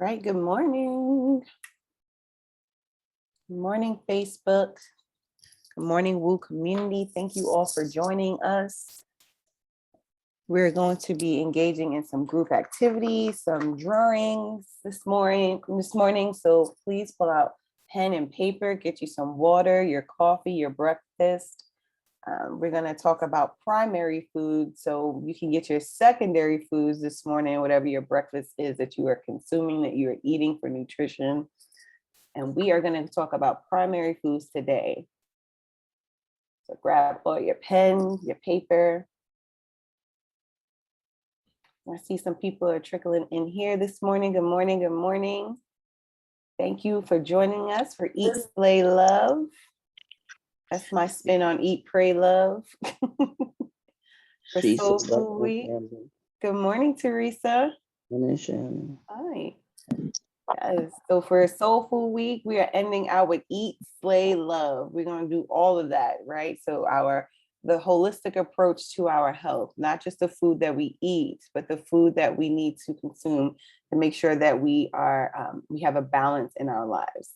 Right. Good morning. Good morning, Facebook. Good morning, Woo community. Thank you all for joining us. We're going to be engaging in some group activities, some drawings this morning. So please pull out pen and paper, get you some water, your coffee, your breakfast. We're going to talk about primary food, so you can get your secondary foods this morning, whatever your breakfast is that you are consuming, that you are eating for nutrition. And we are going to talk about primary foods today. So grab all your pen, your paper. I see some people are trickling in here this morning. Good morning. Good morning. Thank you for joining us for Eat, Slay, Love. That's my spin on Eat, Pray, Love. For Soul Food Week. Good morning, Teresa. Good morning, Shannon. Hi. Yes. So for Soul Food Week, we are ending out with Eat, Slay, Love. We're going to do all of that, right? So the holistic approach to our health, not just the food that we eat, but the food that we need to consume to make sure that we have a balance in our lives.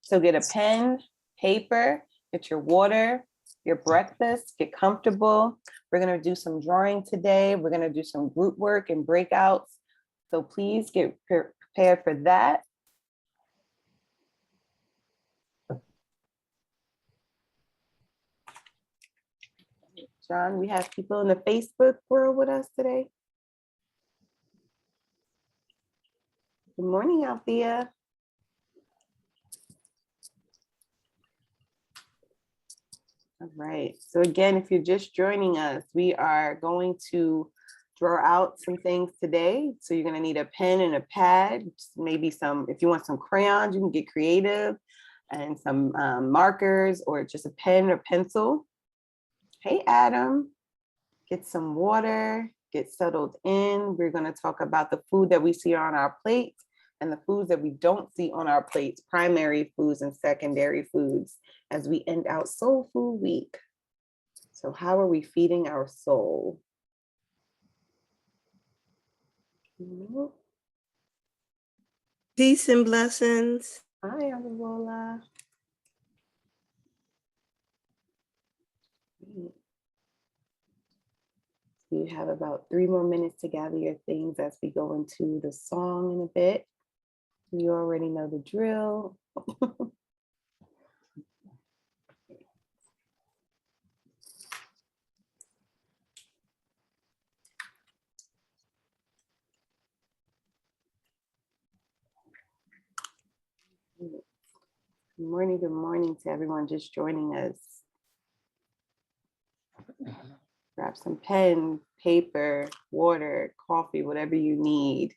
So get a pen, paper, get your water, your breakfast, get comfortable. We're going to do some drawing today. We're going to do some group work and breakouts. So please get prepared for that. John, we have people in the Facebook world with us today. Good morning, Althea. All right. So again, if you're just joining us, we are going to draw out some things today. So you're going to need a pen and a pad, maybe if you want some crayons, you can get creative, and some markers or just a pen or pencil. Hey, Adam, get some water, get settled in. We're going to talk about the food that we see on our plates and the foods that we don't see on our plates, primary foods and secondary foods, as we end out Soul Food Week. So how are we feeding our soul? Peace and blessings. Hi, Abuela. You have about 3 more minutes to gather your things as we go into the song in a bit. You already know the drill. Good morning to everyone just joining us. Grab some pen, paper, water, coffee, whatever you need.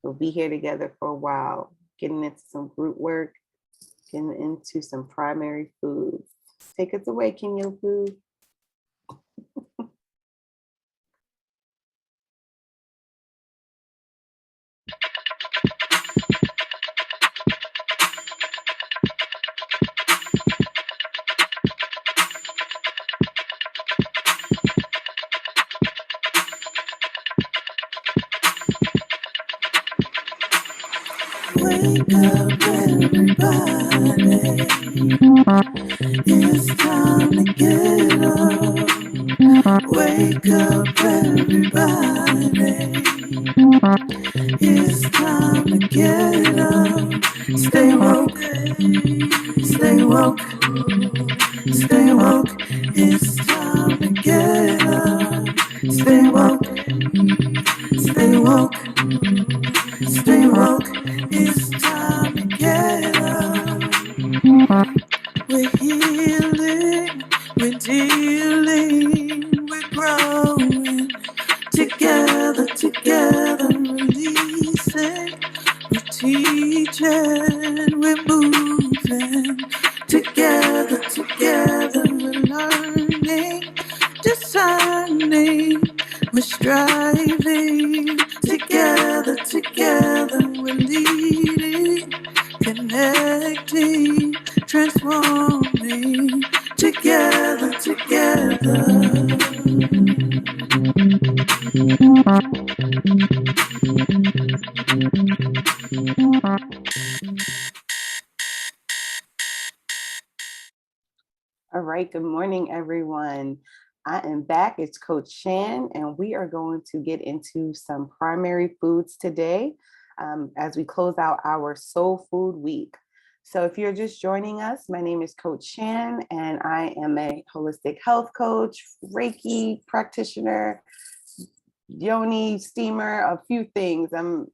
We'll be here together for a while, getting into some group work, getting into some primary foods. Take us away, King Yo Food. Wake up, everybody. It's time to get up. Wake up, everybody. It's time to get up. Stay woke, stay woke, stay woke. It's time to get up. Stay woke, stay woke, stay woke. It's time to get up. We're healing, we're dealing, we're growing. Together, releasing. We're teaching, we're moving. Together, we're learning, discerning. We're striving. Together, we're leading, connecting, transforming. Together. right, good morning, everyone. I am back. It's Coach Shan, and we are going to get into some primary foods today as we close out our Soul Food Week. So, if you're just joining us, my name is Coach Shan, and I am a holistic health coach, Reiki practitioner, yoni steamer, a few things. I'm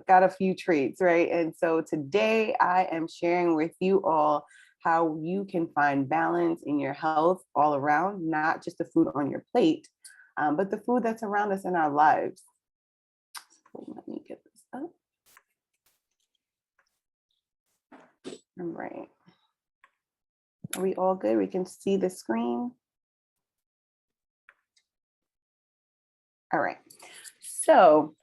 got a few traits, right? And so today I am sharing with you all how you can find balance in your health all around, not just the food on your plate, but the food that's around us in our lives. Let me get this up. All right. Are we all good? We can see the screen. All right. So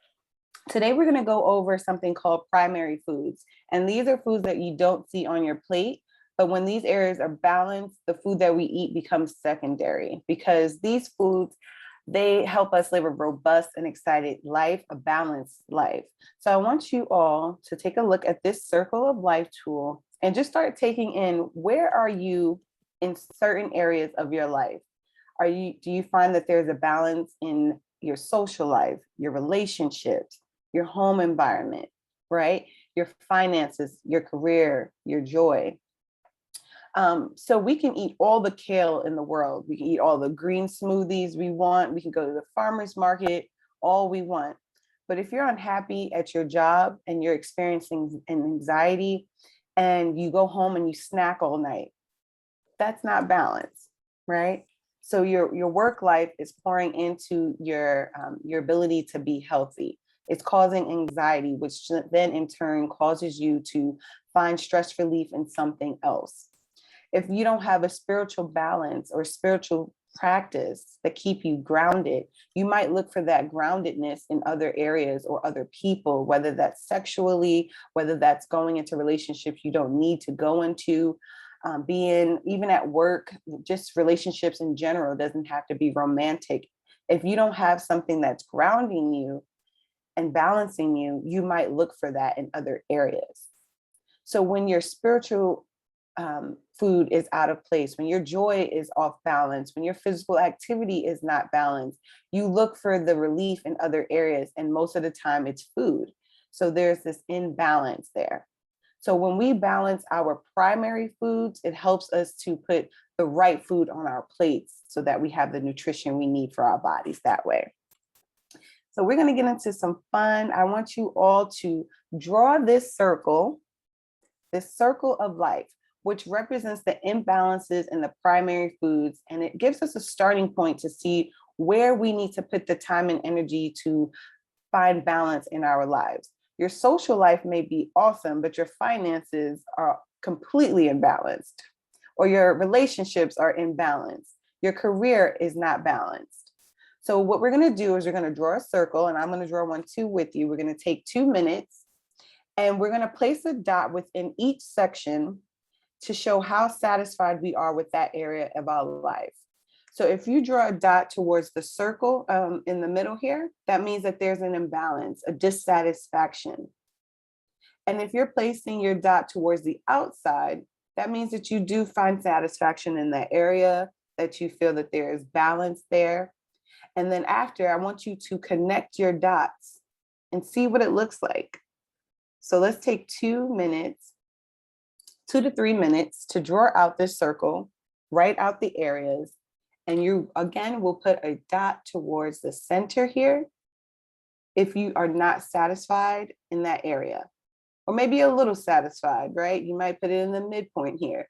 today we're going to go over something called primary foods. And these are foods that you don't see on your plate. But when these areas are balanced, the food that we eat becomes secondary because these foods, they help us live a robust and excited life, a balanced life. So I want you all to take a look at this circle of life tool and just start taking in, where are you in certain areas of your life? Do you find that there's a balance in your social life, your relationships, your home environment, right? Your finances, your career, your joy. So we can eat all the kale in the world. We can eat all the green smoothies we want. We can go to the farmer's market, all we want. But if you're unhappy at your job and you're experiencing an anxiety and you go home and you snack all night, that's not balance, right? So your work life is pouring into your ability to be healthy. It's causing anxiety, which then in turn causes you to find stress relief in something else. If you don't have a spiritual balance or spiritual practice that keep you grounded, you might look for that groundedness in other areas or other people, whether that's sexually, whether that's going into relationships you don't need to go into, being even at work, just relationships in general. Doesn't have to be romantic. If you don't have something that's grounding you and balancing you, you might look for that in other areas. So when your spiritual food is out of place, when your joy is off balance, when your physical activity is not balanced, you look for the relief in other areas. And most of the time it's food. So there's this imbalance there. So when we balance our primary foods, it helps us to put the right food on our plates so that we have the nutrition we need for our bodies that way. So we're going to get into some fun. I want you all to draw this circle of life, which represents the imbalances in the primary foods. And it gives us a starting point to see where we need to put the time and energy to find balance in our lives. Your social life may be awesome, but your finances are completely imbalanced, or your relationships are imbalanced. Your career is not balanced. So what we're going to do is we're going to draw a circle, and I'm going to draw one too with you. We're going to take 2 minutes, and we're going to place a dot within each section to show how satisfied we are with that area of our life. So if you draw a dot towards the circle in the middle here, that means that there's an imbalance, a dissatisfaction. And if you're placing your dot towards the outside, that means that you do find satisfaction in that area, that you feel that there is balance there. And then after, I want you to connect your dots and see what it looks like. So let's take 2 minutes, 2 to 3 minutes to draw out this circle, write out the areas, and you again will put a dot towards the center here if you are not satisfied in that area, or maybe a little satisfied, right? You might put it in the midpoint here.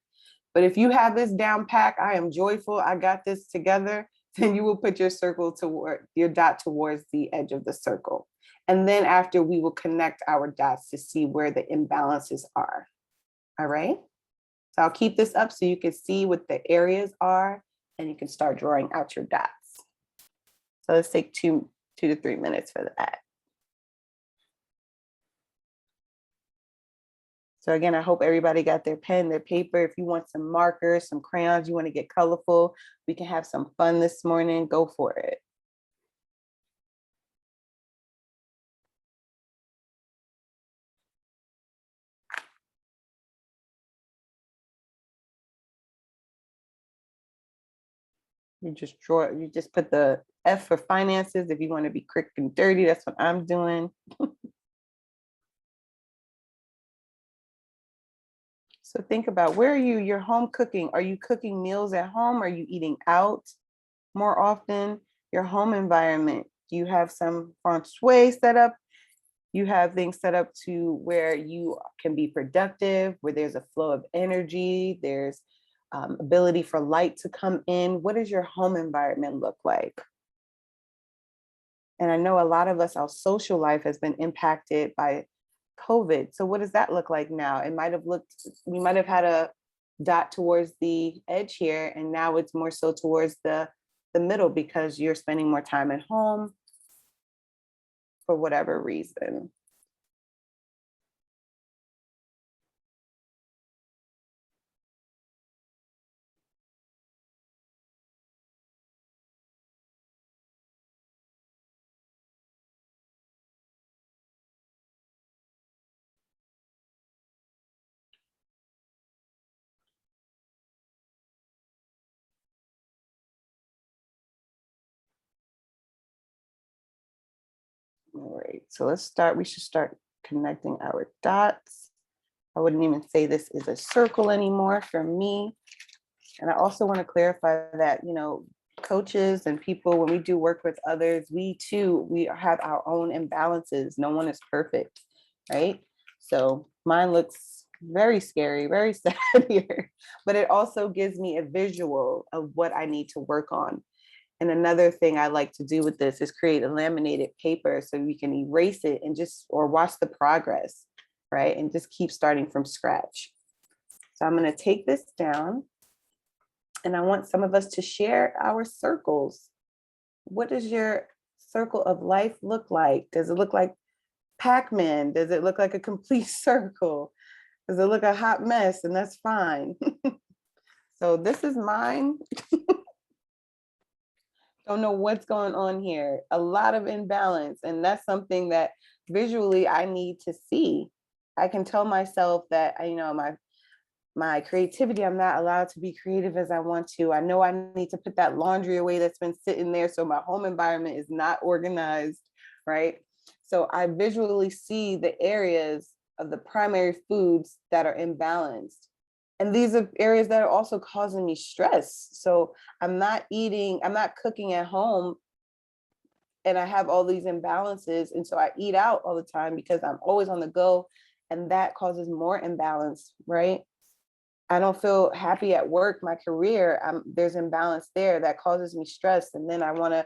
But if you have this down pack, I am joyful, I got this together, then you will put your circle toward your dot towards the edge of the circle. And then after, we will connect our dots to see where the imbalances are. All right. So I'll keep this up so you can see what the areas are, and you can start drawing out your dots. So let's take 2 to 3 minutes for that. So again, I hope everybody got their pen, their paper. If you want some markers, some crayons, you want to get colorful, we can have some fun this morning. Go for it. You just put the F for finances. If you want to be quick and dirty, that's what I'm doing. So think about, where are you? You're home cooking. Are you cooking meals at home? Are you eating out more often? Your home environment. Do you have some feng shui set up? You have things set up to where you can be productive, where there's a flow of energy, there's ability for light to come in. What does your home environment look like? And I know a lot of us, our social life has been impacted by COVID. So what does that look like now? It might have looked, we might have had a dot towards the edge here, and now it's more so towards the middle because you're spending more time at home for whatever reason. All right, so let's start. We should start connecting our dots. I wouldn't even say this is a circle anymore for me. And I also want to clarify that, coaches and people, when we do work with others, we have our own imbalances. No one is perfect, right? So mine looks very scary, very sad here, but it also gives me a visual of what I need to work on. And another thing I like to do with this is create a laminated paper so we can erase it and or watch the progress, right? And just keep starting from scratch. So I'm going to take this down, and I want some of us to share our circles. What does your circle of life look like? Does it look like Pac-Man? Does it look like a complete circle? Does it look a hot mess? And that's fine. So this is mine. Don't know what's going on here. A lot of imbalance. And that's something that visually I need to see. I can tell myself that, my creativity, I'm not allowed to be creative as I want to. I know I need to put that laundry away that's been sitting there so my home environment is not organized, right? So I visually see the areas of the primary foods that are imbalanced. And these are areas that are also causing me stress. So I'm not cooking at home, and I have all these imbalances. And so I eat out all the time because I'm always on the go, and that causes more imbalance, right? I don't feel happy at work, my career, there's imbalance there that causes me stress. And then I want to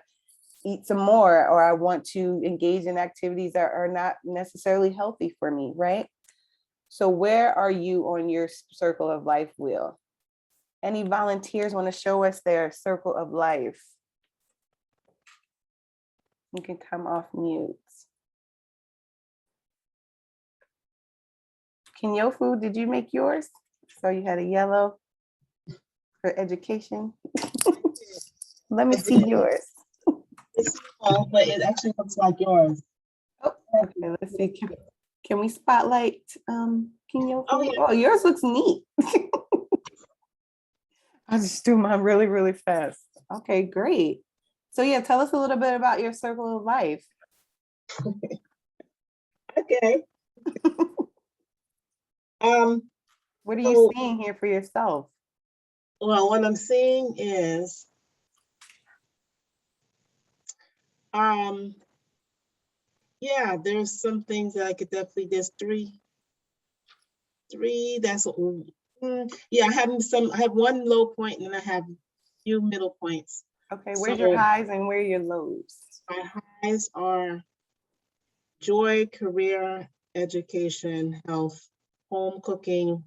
eat some more, or I want to engage in activities that are not necessarily healthy for me, right? So where are you on your circle of life wheel? Any volunteers want to show us their circle of life? You can come off mute. Kinyofu, did you make yours? So you had a yellow for education. Let me see yours. It's small, but it actually looks like yours. Oh, okay, let's see. Can we spotlight Kinyofu? Oh, yeah. Oh, yours looks neat. I just do mine really, really fast. Okay, great. So yeah, tell us a little bit about your circle of life. Okay. What are you seeing here for yourself? Well, what I'm seeing is yeah, there's some things that I could definitely, there's three that's yeah, I have one low point, and then I have a few middle points. Okay, where's your highs and where are your lows? My highs are joy, career, education, health, home cooking,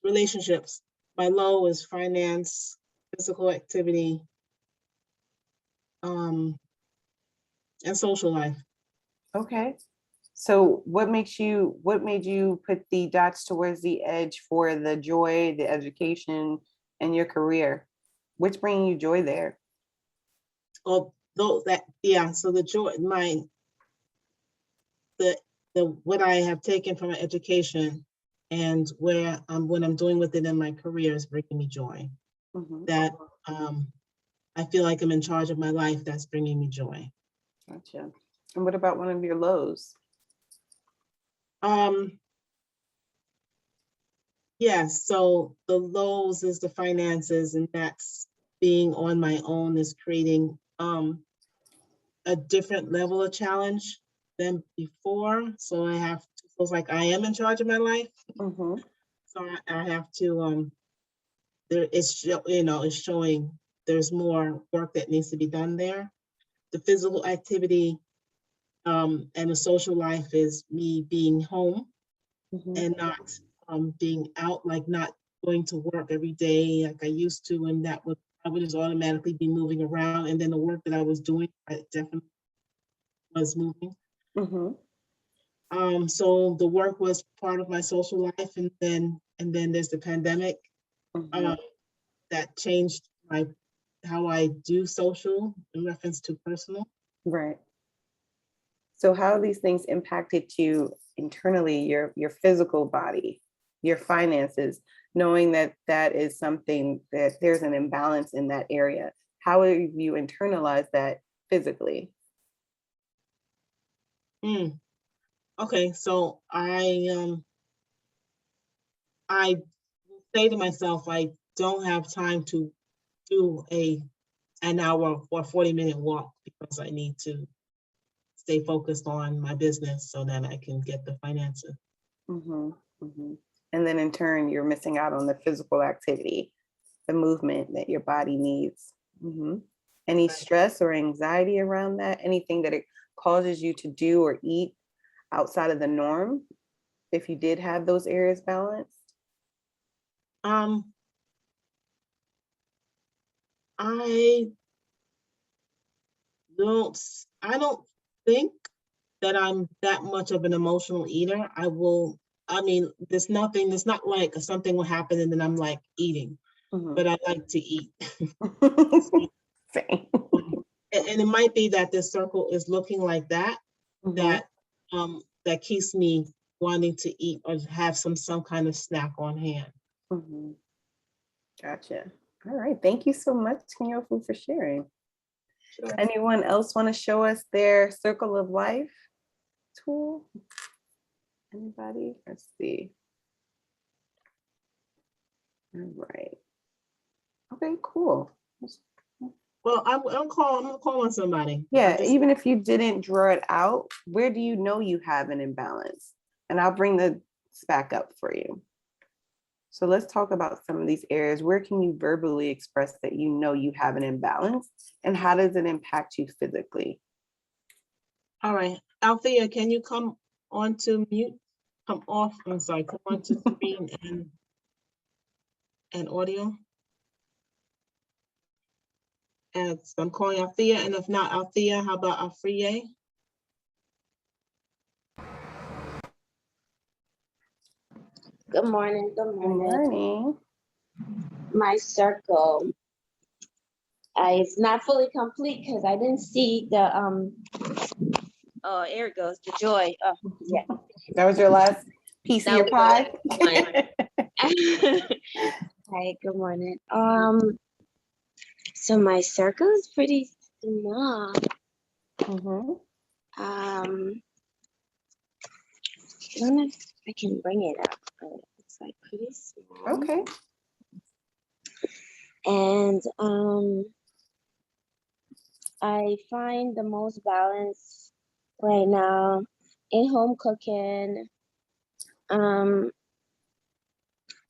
relationships. My low is finance, physical activity, and social life. Okay. So what made you put the dots towards the edge for the joy, the education, and your career? What's bringing you joy there? Oh, so the joy, what I have taken from my education and what I'm doing with it in my career is bringing me joy. Mm-hmm. That I feel like I'm in charge of my life, that's bringing me joy. Gotcha. And what about one of your lows? Yes, so the lows is the finances, and that's being on my own is creating a different level of challenge than before. So I have to feels like I am in charge of my life. Mm-hmm. So I have to it's showing there's more work that needs to be done there. The physical activity and the social life is me being home Mm-hmm. and not being out, like not going to work every day like I used to, and I would just automatically be moving around. And then the work that I was doing, I definitely was moving. Mm-hmm. So the work was part of my social life, and then there's the pandemic Mm-hmm. that changed how I do social in reference to personal. Right. So how have these things impacted you internally, your physical body, your finances, knowing that that is something that there's an imbalance in that area? How have you internalized that physically? Okay, so I say to myself, I don't have time to do an hour or 40-minute walk because I need to stay focused on my business so that I can get the finances. Mm-hmm. Mm-hmm. And then in turn, you're missing out on the physical activity, the movement that your body needs. Mm-hmm. Any Right. stress or anxiety around that? Anything that it causes you to do or eat outside of the norm if you did have those areas balanced? Um, I I don't think that I'm that much of an emotional eater. I mean, there's nothing, it's not like something will happen and then I'm like eating, Mhm. but I like to eat. Same. And it might be that this circle is looking like that, Mhm. that that keeps me wanting to eat or have some kind of snack on hand. Mhm. Gotcha. All right. Thank you so much, Kenyofu, for sharing. Sure. Anyone else want to show us their circle of life tool? Anybody? Let's see. All right. Okay, cool. Well, I'm gonna call on somebody. Yeah, even if you didn't draw it out, where do you know you have an imbalance? And I'll bring this back up for you. So let's talk about some of these areas. Where can you verbally express that you know you have an imbalance, and how does it impact you physically? All right, Althea, can you come on to mute? Come off. I'm sorry. Come on to screen and audio. And so I'm calling Althea, and if not Althea, how about Afriye? Good morning. Good Good morning. morning. My circle is not fully complete because I didn't see the oh, here it goes, the joy. Oh, yeah. That was your last piece of That your was pie? the Hi, good morning. So my circle is pretty small. Mhm. I don't know if I can bring it up, but it's like pretty small. Okay. And I find the most balance right now in home cooking,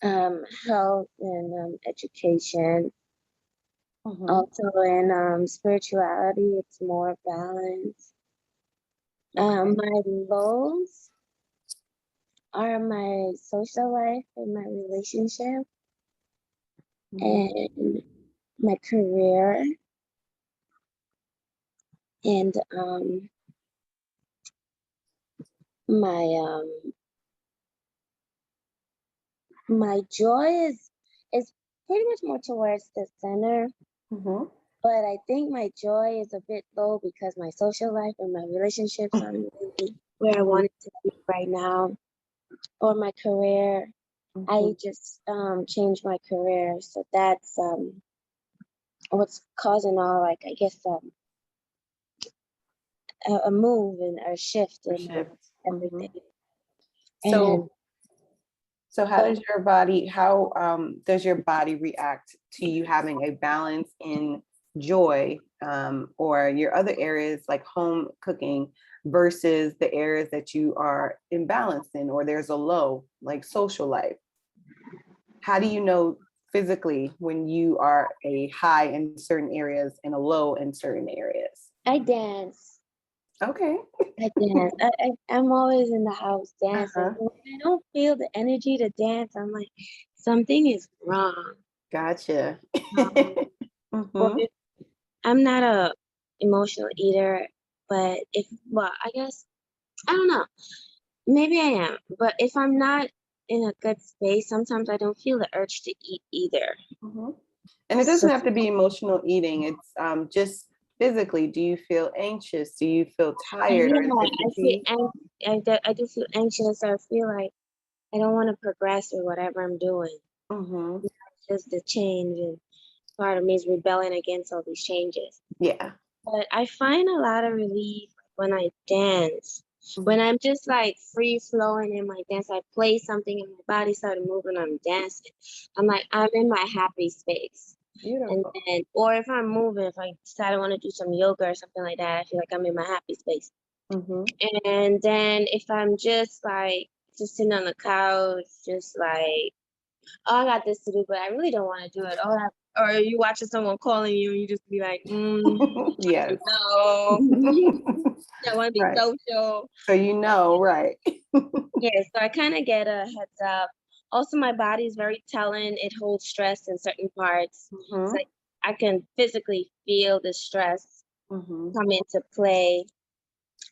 health and education. Mhm. Also in spirituality, it's more balanced. My lows are my social life and my relationship and my career and my my joy is pretty much more towards the center, Mhm. but I think my joy is a bit low because my social life and my relationships are really where I want it to be right now. Or my career, I Mhm. just changed my career, so that's what's causing all, like, I guess, a move and a shift in Shift. everything. So, so how But does your body react to you having a balance in joy, or your other areas like home cooking versus the areas that you are imbalanced in, or there's a low, like social life? How do you know physically when you are a high in certain areas and a low in certain areas? I dance. Okay. I dance. I'm always in the house dancing. Uh-huh. So when I don't feel the energy to dance, I'm like, something is wrong. Gotcha. Or Mhm. if I'm not a emotional eater, but well, I guess, I don't know. Maybe I am. But if I'm not in a good space, sometimes I don't feel the urge to eat either. Mhm. And it So doesn't have to be emotional eating. It's just physically. Do you feel anxious? Do you feel tired, or yeah, is it I feel fatigue? I do feel anxious. I feel like I don't want to progress with whatever I'm doing. Mhm. Just the change, and part of me is rebelling against all these changes. Yeah. But I find a lot of relief when I dance. When Mhm. I'm just like free flowing in my dance, I play something and my body started moving, I'm dancing. I'm like, I'm in my happy space. And Beautiful. then, or if I'm moving, if I decide I want to do some yoga or something like that, I feel like I'm in my happy space. Mhm. And then if I'm just like, just sitting on the couch, just like, oh, I got this to do, but I really don't want to do it. Or you watching someone calling you, and you just be like, Yes. no, I want to be Right. social. So right. Yeah, so I kind of get a heads up. Also, my body is very telling. It holds stress in certain parts. It's Mhm. like I can physically feel the stress Mhm. come into play.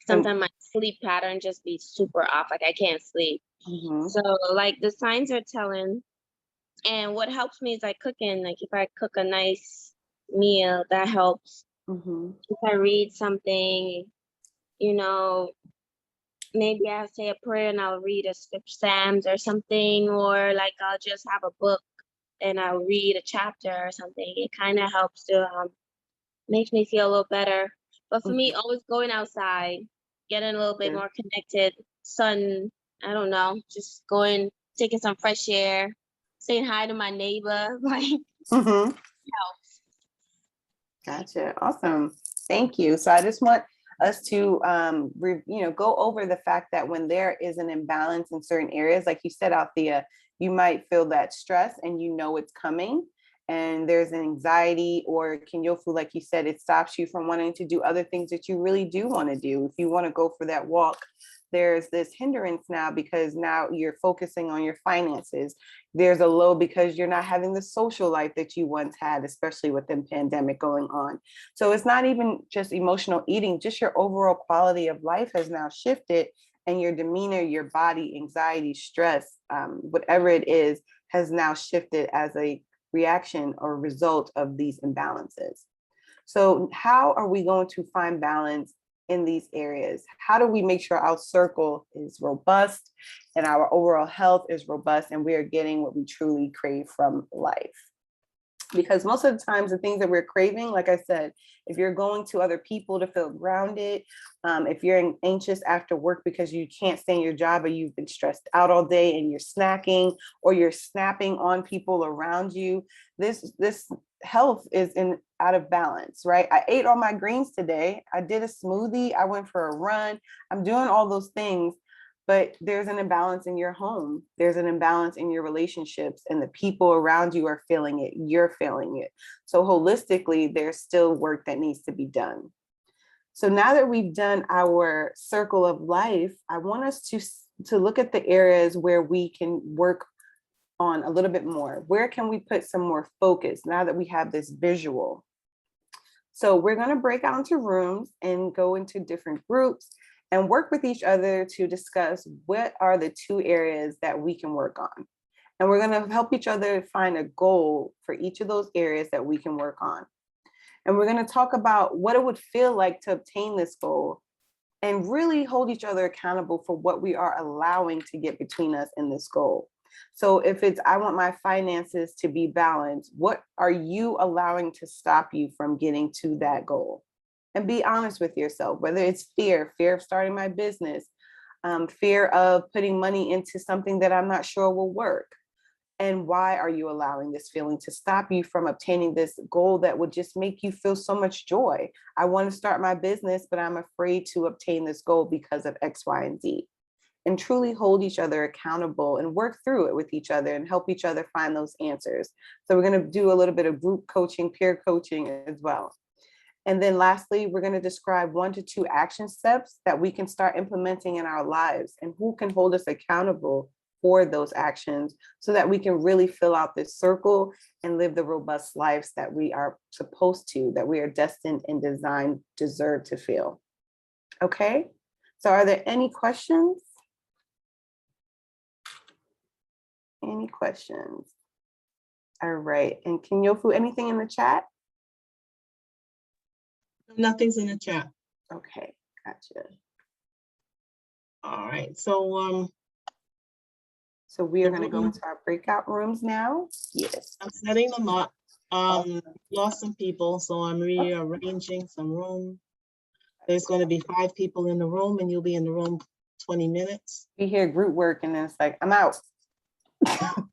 And Sometimes my sleep pattern just be super off, like I can't sleep. mhm. So like the signs are telling. And what helps me is like cooking. Like if I cook a nice meal, that helps. Mhm. If I read something, you know, maybe I'll say a prayer and I'll read a script Psalms or something, or like I'll just have a book and I'll read a chapter or something. It kind of helps to makes me feel a little better. But for me, Mhm. always going outside, getting a little bit Yeah. more connected, sun, I don't know, just going, taking some fresh air, saying hi to my neighbor, like Mhm. helps. Gotcha. Awesome. Thank you. So I just want us to, go over the fact that when there is an imbalance in certain areas, like you said, Althea, you might feel that stress and you know it's coming. And there's an anxiety or kinyofu, like you said, it stops you from wanting to do other things that you really do want to do. If you want to go for that walk, there's this hindrance now because now you're focusing on your finances. There's a low because you're not having the social life that you once had, especially with the pandemic going on. So it's not even just emotional eating, just your overall quality of life has now shifted, and your demeanor, your body, anxiety, stress, whatever it is, has now shifted as a reaction or result of these imbalances. So how are we going to find balance in these areas? How do we make sure our circle is robust and our overall health is robust and we are getting what we truly crave from life? Because most of the times the things that we're craving, like I said, if you're going to other people to feel grounded, if you're anxious after work because you can't stay in your job or you've been stressed out all day and you're snacking or you're snapping on people around you, this health is in out of balance, right? I ate all my greens today. I did a smoothie. I went for a run. I'm doing all those things, but there's an imbalance in your home. There's an imbalance in your relationships, and the people around you are feeling it. You're feeling it. So holistically, there's still work that needs to be done. So now that we've done our circle of life, I want us to look at the areas where we can work on a little bit more. Where can we put some more focus now that we have this visual? So we're going to break out into rooms and go into different groups and work with each other to discuss what are the two areas that we can work on. And we're going to help each other find a goal for each of those areas that we can work on. And we're going to talk about what it would feel like to obtain this goal and really hold each other accountable for what we are allowing to get between us and this goal. So if it's, I want my finances to be balanced, what are you allowing to stop you from getting to that goal? And be honest with yourself, whether it's fear of starting my business, fear of putting money into something that I'm not sure will work. And why are you allowing this feeling to stop you from obtaining this goal that would just make you feel so much joy? I want to start my business, but I'm afraid to obtain this goal because of X, Y, and Z. And truly hold each other accountable and work through it with each other and help each other find those answers. So we're going to do a little bit of group coaching, peer coaching as well. And then lastly, we're going to describe 1 to 2 action steps that we can start implementing in our lives and who can hold us accountable for those actions so that we can really fill out this circle and live the robust lives that we are supposed to, that we are destined and designed, deserve to feel. Okay, so are there any questions? Any questions? All right, and can you put anything in the chat? Nothing's in the chat. Okay, gotcha. All right, so So we are the going to go room- into our breakout rooms now. Yes. I'm setting them up. Lost some people, so I'm rearranging some room. There's going to be 5 people in the room, and you'll be in the room 20 minutes. We hear group work and then it's like, I'm out.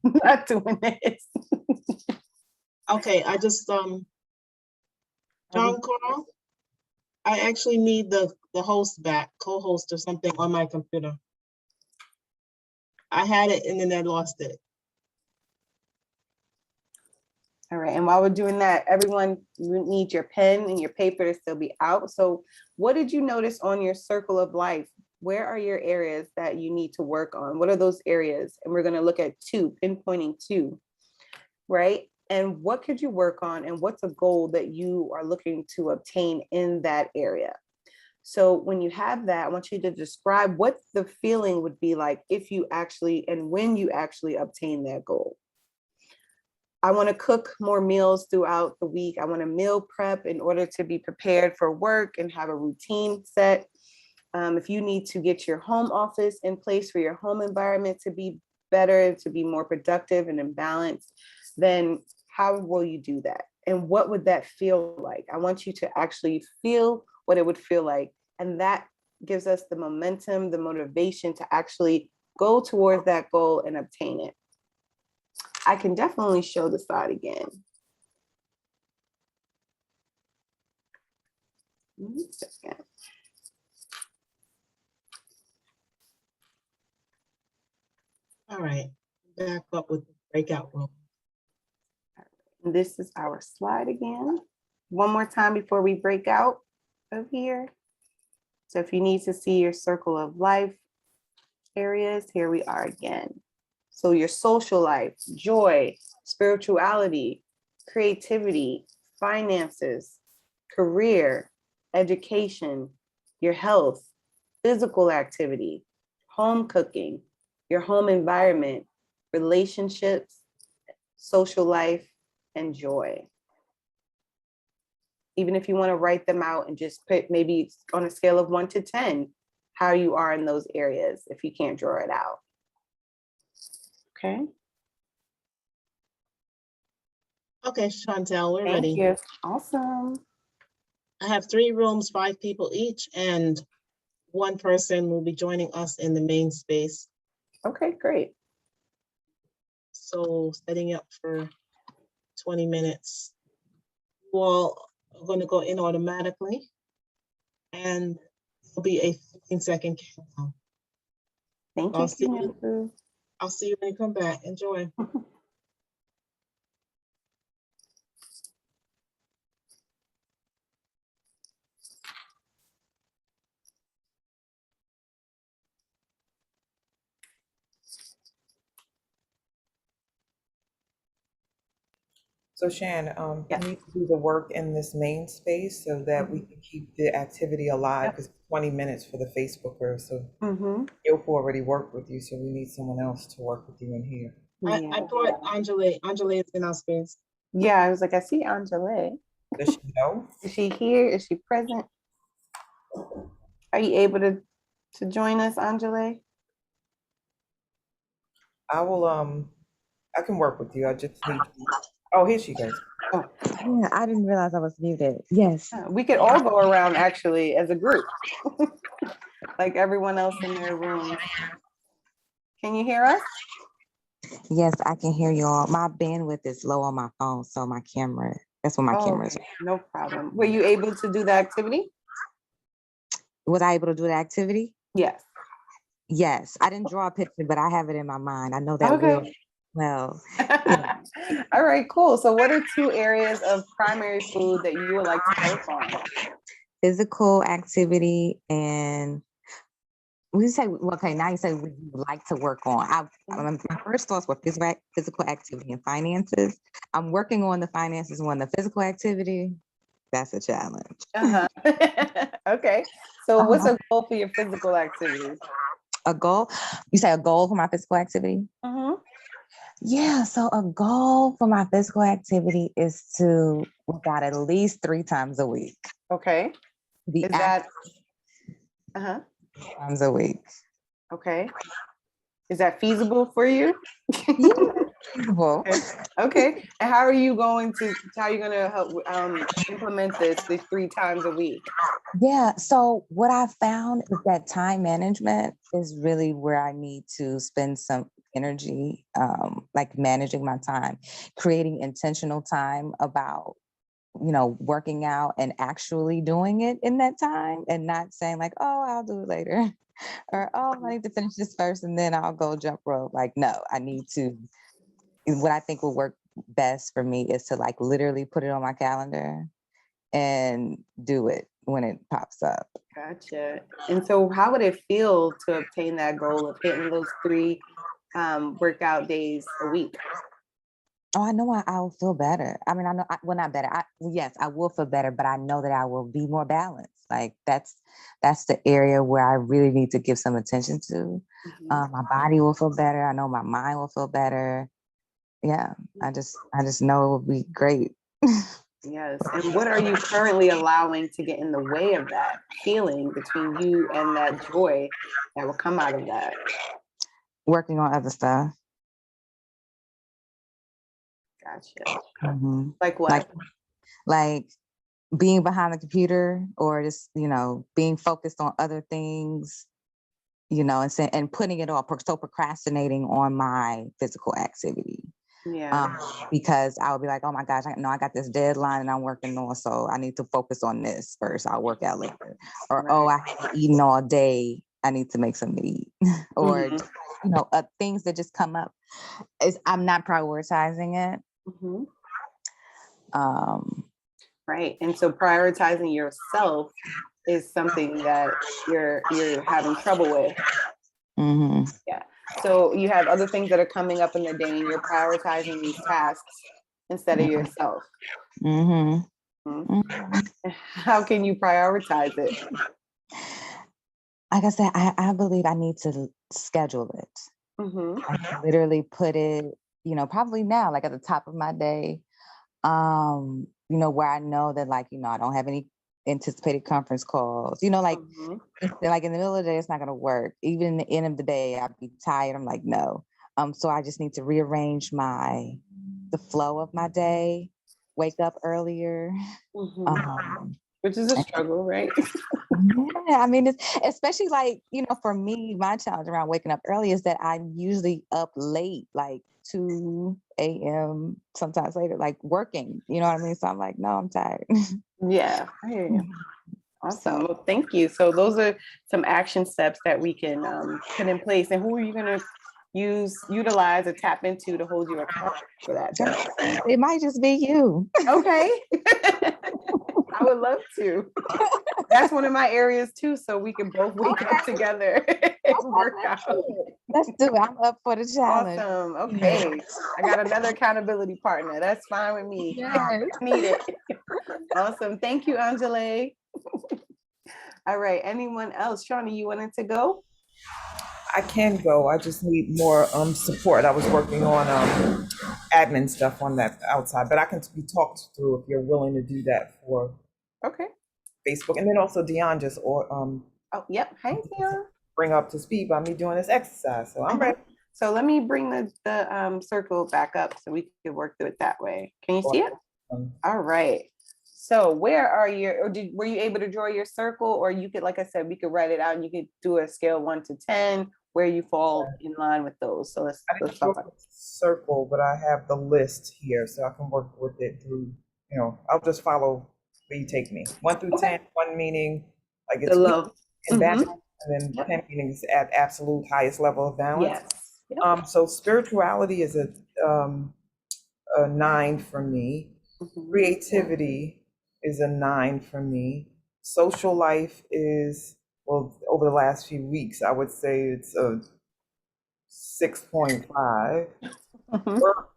Not doing this. Okay, I just John Carl, I actually need the host back, co-host or something on my computer. I had it and then I lost it. All right, and while we're doing that, everyone, you need your pen and your paper to still be out. So what did you notice on your circle of life? Where are your areas that you need to work on? What are those areas? And we're going to look at 2, pinpointing 2, right? And what could you work on? And what's a goal that you are looking to obtain in that area? So when you have that, I want you to describe what the feeling would be like if you actually, and when you actually obtain that goal. I want to cook more meals throughout the week. I want to meal prep in order to be prepared for work and have a routine set. If you need to get your home office in place for your home environment to be better, to be more productive and in balance, then how will you do that? And what would that feel like? I want you to actually feel what it would feel like. And that gives us the momentum, the motivation to actually go towards that goal and obtain it. I can definitely show the slide again. All right, back up with the breakout room. This is our slide again. One more time before we break out of here. So if you need to see your circle of life areas, here we are again. So your social life, joy, spirituality, creativity, finances, career, education, your health, physical activity, home cooking, your home environment, relationships, social life, and joy. Even if you want to write them out and just put maybe on a scale of 1 to 10, how you are in those areas if you can't draw it out. Okay. Okay, Chantel, we're Thank ready. you. Awesome. I have 3 rooms, 5 people each, and 1 person will be joining us in the main space. Okay, great. So setting up for 20 minutes. Well, I'm going to go in automatically, and it'll be a 15-second countdown. Thank I'll you, see you. Kinyofu. I'll see you when you come back. Enjoy. So Shan, Yes. we need to do the work in this main space so that we can keep the activity alive, because 20 minutes for the Facebooker. So Mm-hmm. Yopo already worked with you, so we need someone else to work with you in here. I Yeah. brought Angela. Angela is in our space. Yeah, I was like, I see Angela. Does she know? Is she here? Is she present? Are you able to join us, Angela? I will, I can work with you. I just need to, oh, here she goes. Oh, Yeah, I didn't realize I was muted. Yes. yeah, we could all go around actually as a group, like everyone else in their room. Can you hear us? Yes, I can hear you all. My bandwidth is low on my phone, so my camera, that's what my Oh, camera is. okay, no problem. Were you able to do the activity? Was I able to do the activity? Yes. Yes. I didn't draw a picture, but I have it in my mind. I know that real Okay. well. All right, cool. So what are two areas of primary food that you would like to work on? Physical activity and we say, well, okay, now you say what you would like to work on. My first thoughts were physical activity and finances. I'm working on the finances one. The physical activity, that's a challenge. Uh-huh. Okay. So what's Uh-huh. a goal for your physical activity? A goal? You say a goal for my physical activity? Mm-hmm. Yeah, so a goal for my physical activity is to work out at least 3 times a week. Okay. Be Is active that uh-huh. 3 times a week. Okay. Is that feasible for you? Yeah, feasible. Okay. And how are you going to help implement this 3 times a week? Yeah, so what I found is that time management is really where I need to spend some energy, like managing my time, creating intentional time about, working out and actually doing it in that time and not saying like, oh, I'll do it later. Or, oh, I need to finish this first and then I'll go jump rope. Like, no, I need to. What I think will work best for me is to like literally put it on my calendar and do it when it pops up. Gotcha. And so how would it feel to obtain that goal of hitting those 3 workout days a week? Oh, I know I'll feel better. I mean, I know, well, not better. Yes, I will feel better, but I know that I will be more balanced. Like that's the area where I really need to give some attention to. Mhm. My body will feel better. I know my mind will feel better. Yeah, I just know it will be great. Yes. And what are you currently allowing to get in the way of that feeling between you and that joy that will come out of that? Working on other stuff. Gotcha. Mhm. Like what? Like being behind the computer or just, being focused on other things, and putting it off, so procrastinating on my physical activity. Yeah. Because I would be like, oh my gosh, I know I got this deadline and I'm working on, so I need to focus on this first. I'll work out later. Or, oh, I haven't eaten all day. I need to make something to eat. Or, Mhm. things that just come up. I'm not prioritizing it. Mhm. Um, Right. And so prioritizing yourself is something that you're having trouble with. mhm. Yeah. So you have other things that are coming up in the day and you're prioritizing these tasks instead of yourself. Mhm. Mhm. Mhm. How can you prioritize it? Like I said, I believe I need to schedule it. Mm-hmm. Like literally put it, probably now, like at the top of my day, where I know that like, I don't have any anticipated conference calls, like, Mm-hmm. like in the middle of the day, it's not going to work. Even in the end of the day, I'd be tired. I'm like, no. So I just need to rearrange the flow of my day, wake up earlier. Mm-hmm. Um, Which is a struggle, right? Yeah, I mean, it's especially like, for me, my challenge around waking up early is that I'm usually up late, like 2 a.m., sometimes later, like working, you know what I mean? So I'm like, no, I'm tired. Yeah. I hear you. Awesome. So, Well, thank you. So those are some action steps that we can put in place. And who are you going to utilize, or tap into to hold you accountable for that? it might just be you. Okay. I would love to. That's one of my areas too. So we can both wake up together and work out. Let's do it. I'm up for the challenge. Awesome. Okay. I got another accountability partner. That's fine with me. Yes. Need it. Awesome. Thank you, Angela. All right. Anyone else? Shawnee, you wanted to go? I can go. I just need more support. I was working on admin stuff on that outside, but I can be talked through if you're willing to do that for Okay. Facebook. And then also Dion just Oh, yep. Hey, Tia. bring up to speed by me doing this exercise. So I'm ready. So let me bring the circle back up so we can work through it that way. Can you see it? All right. So where are your, or were you able to draw your circle, or you could, like I said, we could write it out and you could do a scale 1 to 10 where you fall in line with those. So let's I didn't talk draw about a circle, but I have the list here, so I can work with it through, I'll just follow where you take me. 1 through Okay. 10, 1 meaning like the it's weak low. and balance, Mhm. and then Yep. 10 meaning it's at absolute highest level of balance. Yes. Yep. So spirituality is a 9 for me. Mhm. Creativity is a 9 for me. Social life is, well, over the last few weeks, I would say it's a 6.5. Mhm. Work,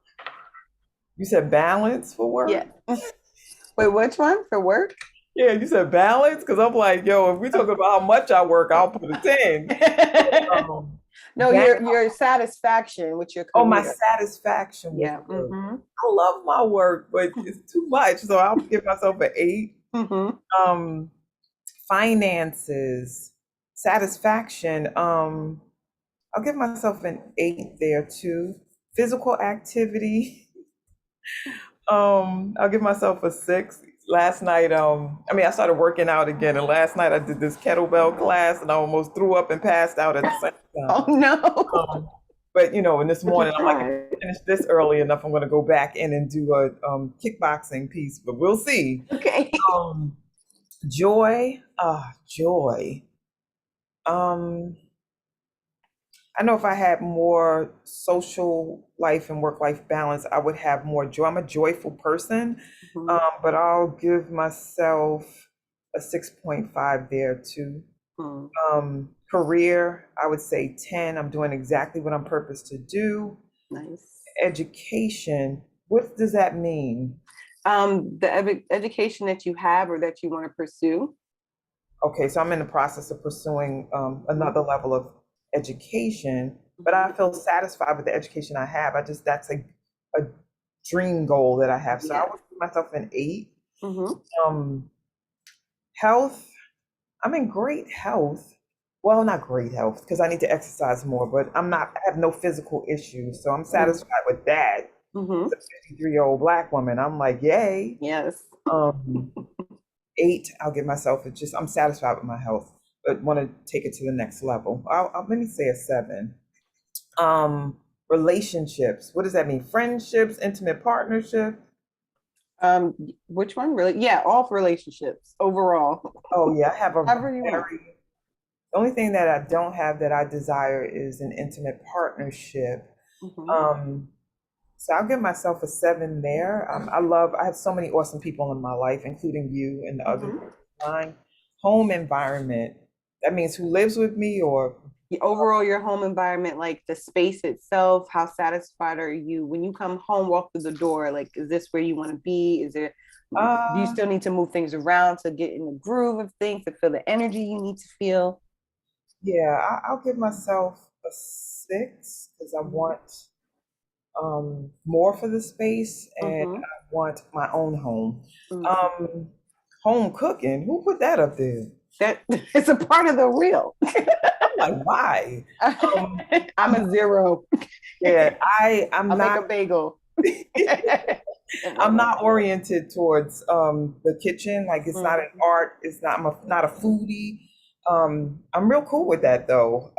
you said balance for work? Yeah. Wait, which one for work? Yeah, you said balance? Because I'm like, yo, if we're talking about how much I work, I'll put a 10. Um, No, ba- your satisfaction with your oh, my career. satisfaction with Yeah. work. Mm-hmm. I love my work, but it's too much. So I'll give myself an 8. Mm-hmm. Finances, satisfaction. I'll give myself an 8 there too. Physical activity. I'll give myself a 6. Last night, I started working out again, and last night I did this kettlebell class, and I almost threw up and passed out at the same Oh time. no. But and this But you morning I'm like, if tried. I finish this early enough, I'm going to go back in and do a kickboxing piece. But we'll see. Okay. Joy, joy. I know if I had more social life and work-life balance, I would have more joy. I'm a joyful person, Mhm. but I'll give myself a 6.5 there too. Mhm. Career, I would say 10. I'm doing exactly what I'm purposed to do. Nice. Education, what does that mean? The education that you have or that you want to pursue. Okay, so I'm in the process of pursuing another level of education, but I feel satisfied with the education I have. That's a dream goal that I have. So I Yeah. would give myself an 8. Mm-hmm. Health, I'm in great health. Well, not great health because I need to exercise more, but I have no physical issues. So I'm satisfied with that. Mm-hmm. As a 53-year-old Black woman, I'm like, yay. Yes. 8, I'll give myself I'm satisfied with my health, but want to take it to the next level. Let me say a 7. Relationships, what does that mean? Friendships, intimate partnership? Which one really? Yeah, all relationships overall. Oh yeah, I have a However you want. the only thing that I don't have that I desire is an intimate partnership. Mm-hmm. So I'll give myself a 7 there. I have so many awesome people in my life, including you and the other mine. Home environment, that means who lives with me or Overall, your home environment, like the space itself, how satisfied are you when you come home, walk through the door? Like, is this where you want to be? Do you still need to move things around to get in the groove of things, to feel the energy you need to feel? yeah, I'll give myself a 6 because I want more for the space and Mm-hmm. I want my own home. Mm-hmm. Home cooking, who put that up there? That it's a part of the real. I'm like, why? I'm a 0. Yeah, I'll I'm make a not bagel. I'm not oriented towards the kitchen. Like it's not an art. It's not. Not a foodie. I'm real cool with that though.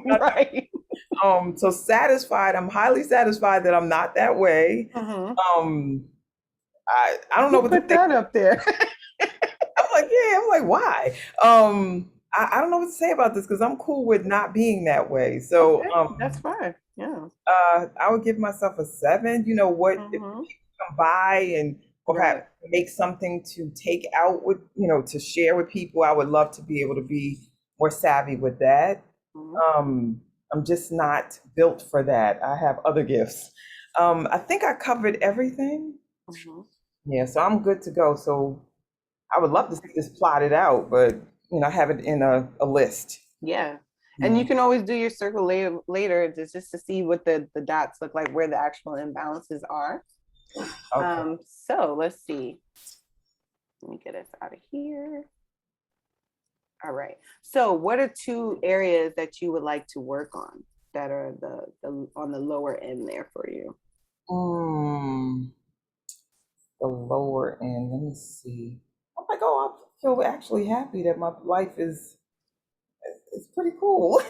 Right. So satisfied. I'm highly satisfied that I'm not that way. Mm-hmm. I don't know Who what to put think. that up there? I'm like, yeah. I'm like, why? I don't know what to say about this because I'm cool with not being that way. So Okay, that's fine. Yeah. I would give myself a 7. You know what? If Mm-hmm. people come by and or have Right. make something to take out with, to share with people, I would love to be able to be more savvy with that. Mm-hmm. I'm just not built for that. I have other gifts. I think I covered everything. Mm-hmm. Yeah, so I'm good to go. So I would love to see this plotted out, but have it in a list. Yeah. And you can always do your circle later just to see what the dots look like, where the actual imbalances are. Okay. So let's see. Let me get us out of here. All right. So what are 2 areas that you would like to work on that are the on the lower end there for you? The lower end. Let me see. I'm like, oh, I feel actually happy that my life is pretty cool.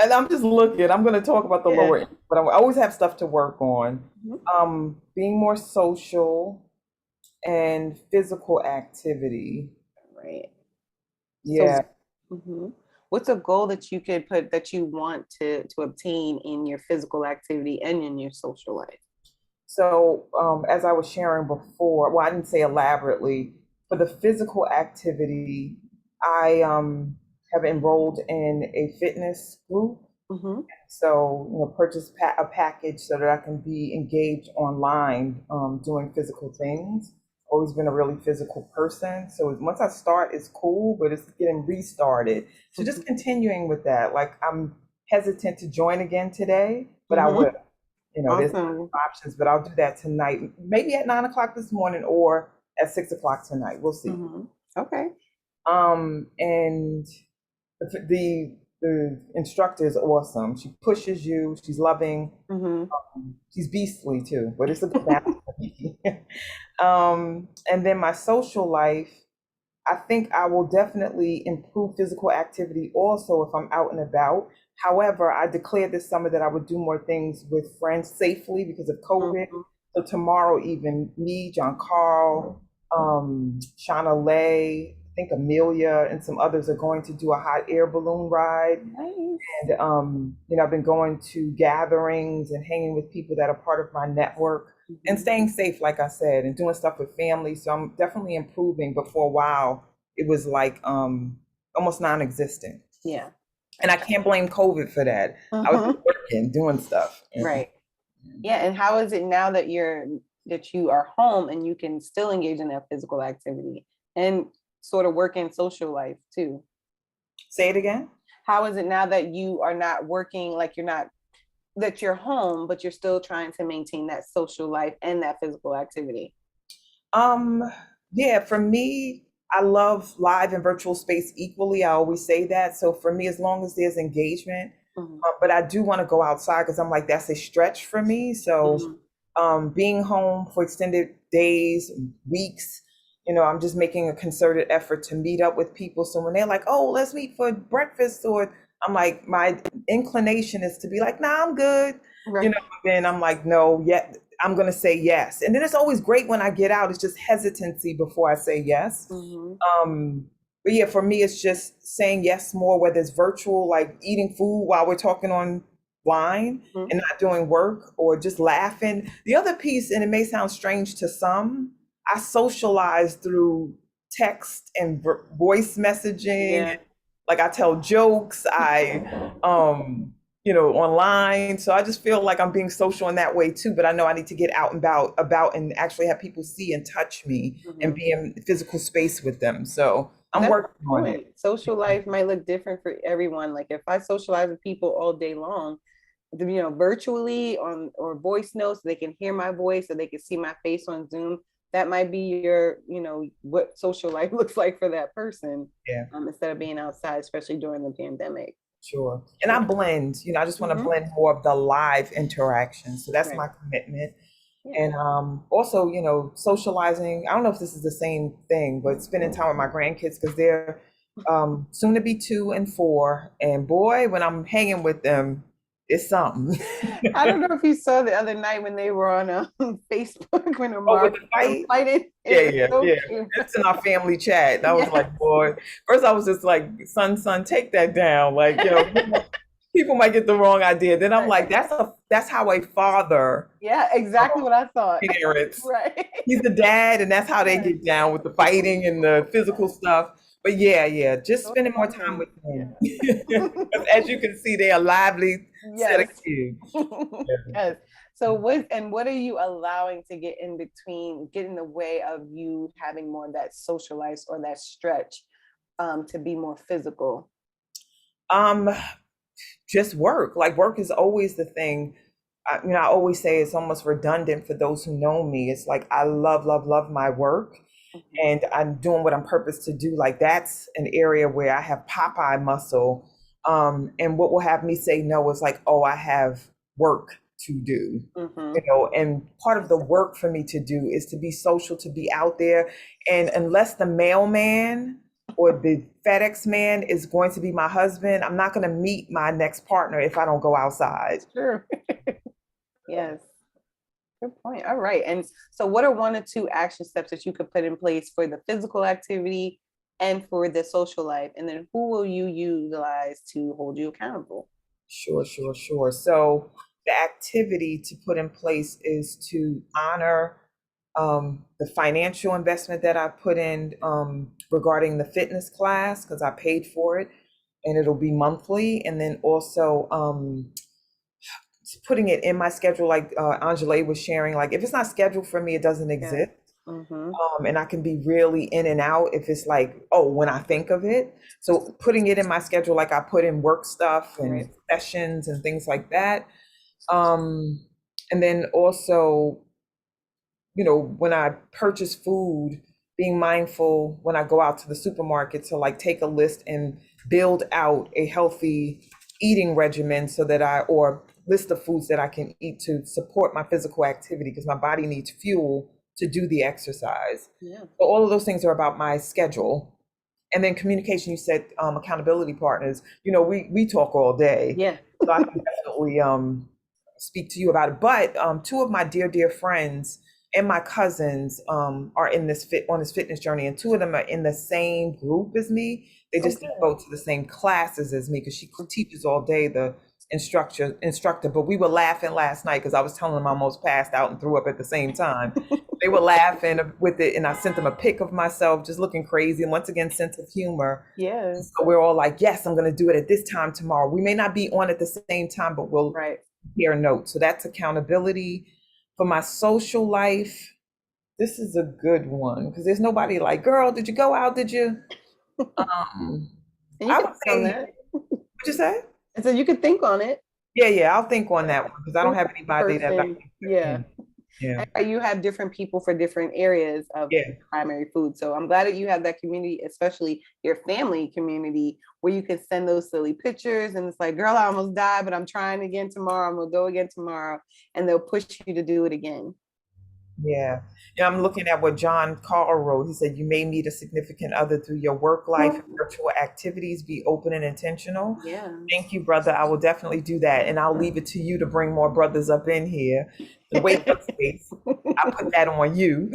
And I'm just looking. I'm going to talk about the Yeah. lower end, but I always have stuff to work on. Mhm. Being more social and physical activity. Right. Yeah. Mhm. What's a goal that you could put that you want to obtain in your physical activity and in your social life? So, as I was sharing before, well, I didn't say elaborately, for the physical activity, I have enrolled in a fitness group. Mm-hmm. So, purchase a package so that I can be engaged online doing physical things. Always been a really physical person. So once I start, it's cool, but it's getting restarted. So just continuing with that. Like I'm hesitant to join again today, but I will. There's Awesome. options, but I'll do that tonight. Maybe at 9 o'clock this morning or at 6 o'clock tonight. We'll see. Mm-hmm. Okay. And the instructor is awesome. She pushes you. She's loving. Mm-hmm. She's beastly too, but it's a good balance. And then my social life, I think I will definitely improve physical activity also if I'm out and about. However, I declared this summer that I would do more things with friends safely because of COVID. Mm-hmm. So tomorrow, even me, John Carl, Shauna Lay, I think Amelia, and some others are going to do a hot air balloon ride. Nice. And I've been going to gatherings and hanging with people that are part of my network and staying safe, like I said, and doing stuff with family. So I'm definitely improving. But for a while, it was like almost non-existent. Yeah. And I can't blame COVID for that. I was Mm-hmm. just working, doing stuff. Right. Yeah. And how is it now that you are home and you can still engage in that physical activity and sort of work in social life too? Say it again. How is it now that you are not working, like that you're home, but you're still trying to maintain that social life and that physical activity? Yeah, for me, I love live and virtual space equally. I always say that. So for me, as long as there's engagement, Mm-hmm. but I do want to go outside because I'm like, that's a stretch for me. So being home for extended days, weeks, I'm just making a concerted effort to meet up with people. So when they're like, oh, let's meet for breakfast, or I'm like, my inclination is to be like, nah, I'm good. Right. Then I'm like, no, yet I'm going to say yes. And then it's always great when I get out. It's just hesitancy before I say yes. Mm-hmm. But yeah, for me, it's just saying yes more, whether it's virtual, like eating food while we're talking online Mm-hmm. and not doing work, or just laughing. The other piece, and it may sound strange to some, I socialize through text and voice messaging. Yeah. Like I tell jokes, online. So I just feel like I'm being social in that way too. But I know I need to get out and about and actually have people see and touch me and be in physical space with them. So I'm That's working the on point. it. Social life might look different for everyone. Like if I socialize with people all day long, virtually on or voice notes, they can hear my voice or they can see my face on Zoom. That might be what social life looks like for that person. Yeah. Instead of being outside, especially during the pandemic. Sure. And I blend, I just want to blend more of the live interaction. So that's Right. my commitment. Yeah. And also, socializing. I don't know if this is the same thing, but spending time with my grandkids because they're soon to be 2 and 4. And boy, when I'm hanging with them, it's something. I don't know if you saw the other night when they were on Facebook when With the fight? fighting. Yeah. Cute. It's in our family chat. And I was Yeah. like, boy, first I was just like, son, take that down. Like, people might get the wrong idea. Then I'm like, that's how a father Yeah, exactly what I thought. parents. Right. He's the dad, and that's how they get down with the fighting and the physical stuff. But yeah, just spending more time with them. As you can see, they are lively set of Yes. kids. Yes. So what are you allowing to get in the way of you having more of that socialize or that stretch to be more physical? Just work. Like work is always the thing. I always say it's almost redundant for those who know me. It's like I love my work. And I'm doing what I'm purposed to do. Like that's an area where I have Popeye muscle. And what will have me say no is like, oh, I have work to do. Mhm. You know, and part of the work for me to do is to be social, to be out there. And unless the mailman or the FedEx man is going to be my husband, I'm not going to meet my next partner if I don't go outside. Sure. Yes. Good point. All right. And so what are one or two action steps that you could put in place for the physical activity and for the social life? And then who will you utilize to hold you accountable? Sure, sure, sure. So the activity to put in place is to honor the financial investment that I put in regarding the fitness class because I paid for it and it'll be monthly. And then also putting it in my schedule, like Angela was sharing, like if it's not scheduled for me, it doesn't Yeah. exist. Mhm. And I can be really in and out if it's like, oh, when I think of it. So putting it in my schedule, like I put in work stuff and Right. sessions and things like that. And then also, you know, when I purchase food, being mindful when I go out to the supermarket to like take a list and build out a healthy eating regimen so that or list of foods that I can eat to support my physical activity because my body needs fuel to do the exercise. Yeah. So all of those things are about my schedule. And then communication, you said accountability partners. You know, we talk all day. Yeah. So I can definitely speak to you about it. But two of my dear friends and my cousins are in on this fitness journey, and two of them are in the same group as me. They just don't go to the same classes as me because she teaches all day, the instructor. But we were laughing last night because I was telling them I almost passed out and threw up at the same time. They were laughing with it, and I sent them a pic of myself just looking crazy. And once again, sense of humor. Yes. So we're all like, yes, I'm going to do it at this time tomorrow. We may not be on at the same time, but we'll Right. compare notes. So that's accountability. For my social life, this is a good one because there's nobody like, girl, did you go out? Did you? And you I can would think on say, that. what'd you say? And so you could think on it. Yeah, I'll think on that one because I don't have anybody that I Person. think Yeah. Yeah. And you have different people for different areas of Yeah. primary food. So I'm glad that you have that community, especially your family community, where you can send those silly pictures and it's like, girl, I almost died, but I'm trying again tomorrow. I'm gonna go again tomorrow. And they'll push you to do it again. Yeah. Yeah, I'm looking at what John Carl wrote. He said, you may meet a significant other through your work life and virtual activities. Be open and intentional. Yeah. Thank you, brother. I will definitely do that. And I'll leave it to you to bring more brothers up in here. The wake up space, I put that on you.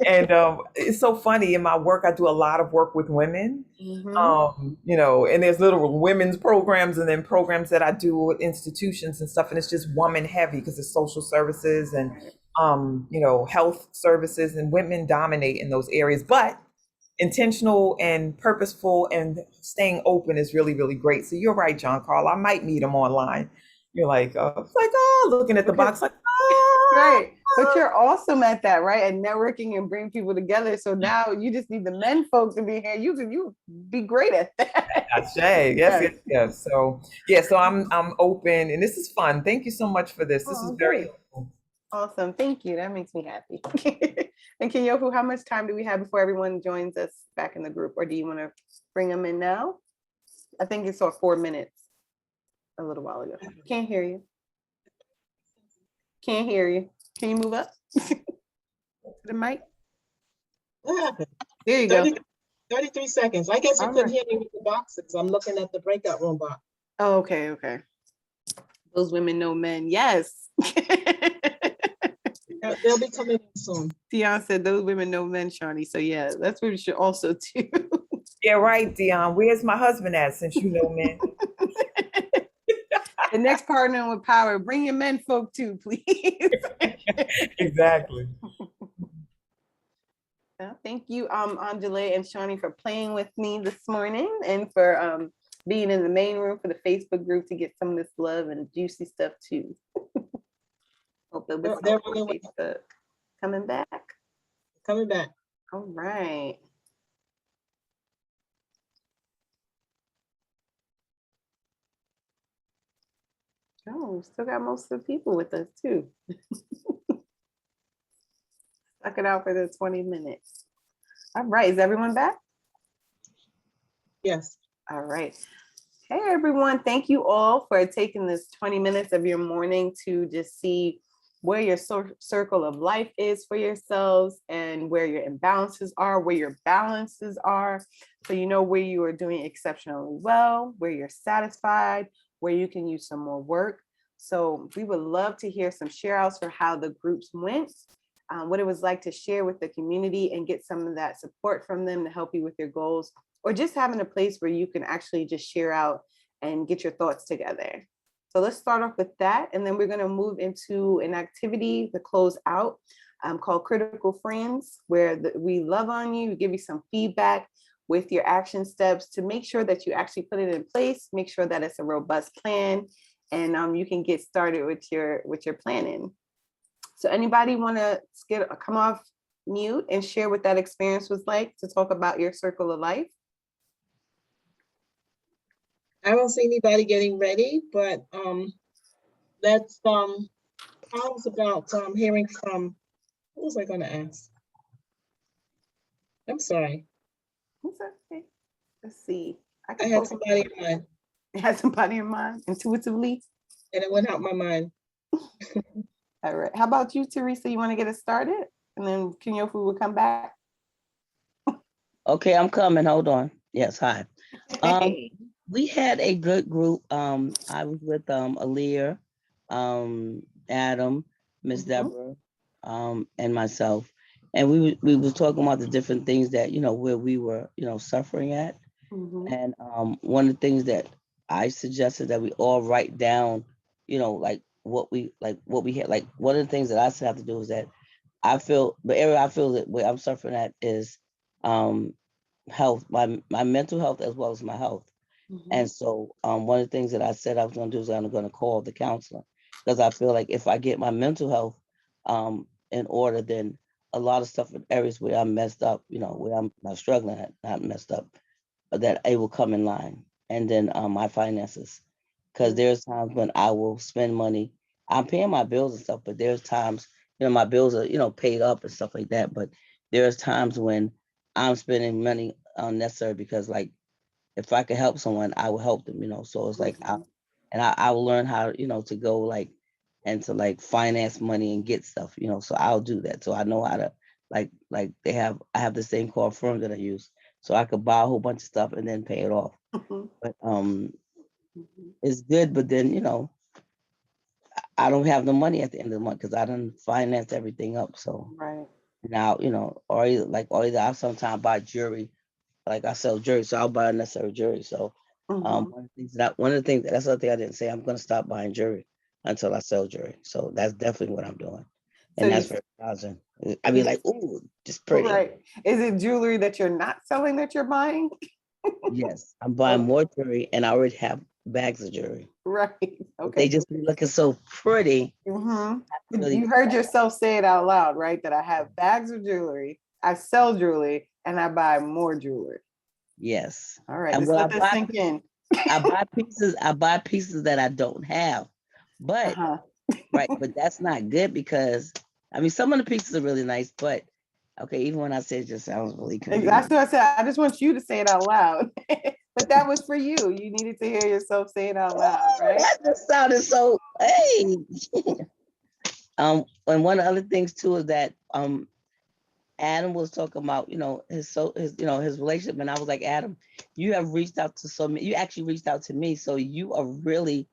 And it's so funny. In my work, I do a lot of work with women. You know, and there's little women's programs and then programs that I do with institutions and stuff. And it's just woman heavy because it's social services and, you know, health services, and women dominate in those areas. But intentional and purposeful and staying open is really, really great. So you're right, John Carl. I might meet them online. You're like, looking at the box, like, right. But you're awesome at that, right? And networking and bring people together. So now you just need the men folk to be here. You be great at that. Yes. So I'm open, and this is fun. Thank you so much for this. This is very helpful. Awesome. Thank you. That makes me happy. And Kenyofu, how much time do we have before everyone joins us back in the group? Or do you want to bring them in now? I think it's 4 minutes a little while ago. Can't hear you. Can't hear you. Can you move up to the mic? What happened? There you go. 33 seconds. I guess you All couldn't right. hear me with the boxes. I'm looking at the breakout room box. Oh, okay. Those women know men. Yes. They'll be coming in soon. Dion said those women know men, Shawnee. So yeah, that's what you should also do. Yeah, right, Dion. Where's my husband at, since you know men? The next partner with power, bring your men folk too, please. Exactly. Well, thank you, Angela and Shawnee, for playing with me this morning and for being in the main room for the Facebook group to get some of this love and juicy stuff too. Hope that was They're on Facebook. Coming back. Coming back. All right. Oh, still got most of the people with us too. Stuck it out for the 20 minutes. All right, is everyone back? Yes. All right. Hey, everyone. Thank you all for taking this 20 minutes of your morning to just see where your circle of life is for yourselves and where your imbalances are, where your balances are. So you know where you are doing exceptionally well, where you're satisfied, where you can use some more work. So we would love to hear some share outs for how the groups went, what it was like to share with the community and get some of that support from them to help you with your goals, or just having a place where you can actually just share out and get your thoughts together. So let's start off with that. And then we're going to move into an activity to close out called Critical Friends, where we love on you, give you some feedback with your action steps to make sure that you actually put it in place, make sure that it's a robust plan, and you can get started with your planning. So anybody want to come off mute and share what that experience was like to talk about your circle of life? I don't see anybody getting ready, but let's how's about hearing from, who was I gonna ask? I'm sorry. It's okay. Let's see. I had somebody in mind You had somebody in mind intuitively. and it went out my mind. All right. How about you, Teresa? You want to get us started? And then Kenyofu will come back. Okay, I'm coming. Hold on. Yes, hi. Hey. We had a good group. I was with Aaliyah, Adam, Miss Mhm. Deborah, and myself. And we was talking about the different things that, where we were, suffering at. Mhm. And one of the things that I suggested that we all write down, like what we had. Like one of the things that I said have to do is that I feel the area I feel that where I'm suffering at is health, my mental health as well as my health. Mhm. And so one of the things that I said I was going to do is I'm going to call the counselor, because I feel like if I get my mental health in order, then a lot of stuff in areas where I'm messed up, where I'm not struggling at, not messed up, that it will come in line. And then my finances, because there's times when I will spend money. I'm paying my bills and stuff, but there's times, my bills are, paid up and stuff like that. But there's times when I'm spending money unnecessary because, like, if I could help someone, I will help them, So it's like, Mhm. I will learn how, to go like, and to like finance money and get stuff, So I'll do that. So I know how to like I have the same core firm that I use, so I could buy a whole bunch of stuff and then pay it off. Mhm. But Mhm. it's good. But then I don't have the money at the end of the month because I done financed everything up. So Right. now, or either I sometimes buy jewelry, like I sell jewelry, so I'll buy unnecessary jewelry. So Mhm. one of the things that's the other thing I didn't say, I'm gonna stop buying jewelry until I sell jewelry. So that's definitely what I'm doing. So And you that's very thousand. I mean, like, ooh, just pretty. right. Is it jewelry that you're not selling that you're buying? Yes, I'm buying more jewelry and I already have bags of jewelry. Right. But they Okay. just be looking so pretty. Mhm. Really, You heard yourself say it out loud, right? That I have bags of jewelry, I sell jewelry, and I buy more jewelry. yes. All right, And let's when let that sink in. I buy pieces that I don't have. But Uh-huh. right, but that's not good because I mean some of the pieces are really nice, but okay, even when I say it just sounds really confusing. Exactly what I said. I just want you to say it out loud. But that was for you. You needed to hear yourself say it out loud, Oh, right? that just sounded so hey. And one of the other things too is that Adam was talking about, his relationship. And I was like, Adam, you have reached out to so many, you actually reached out to me. So you are really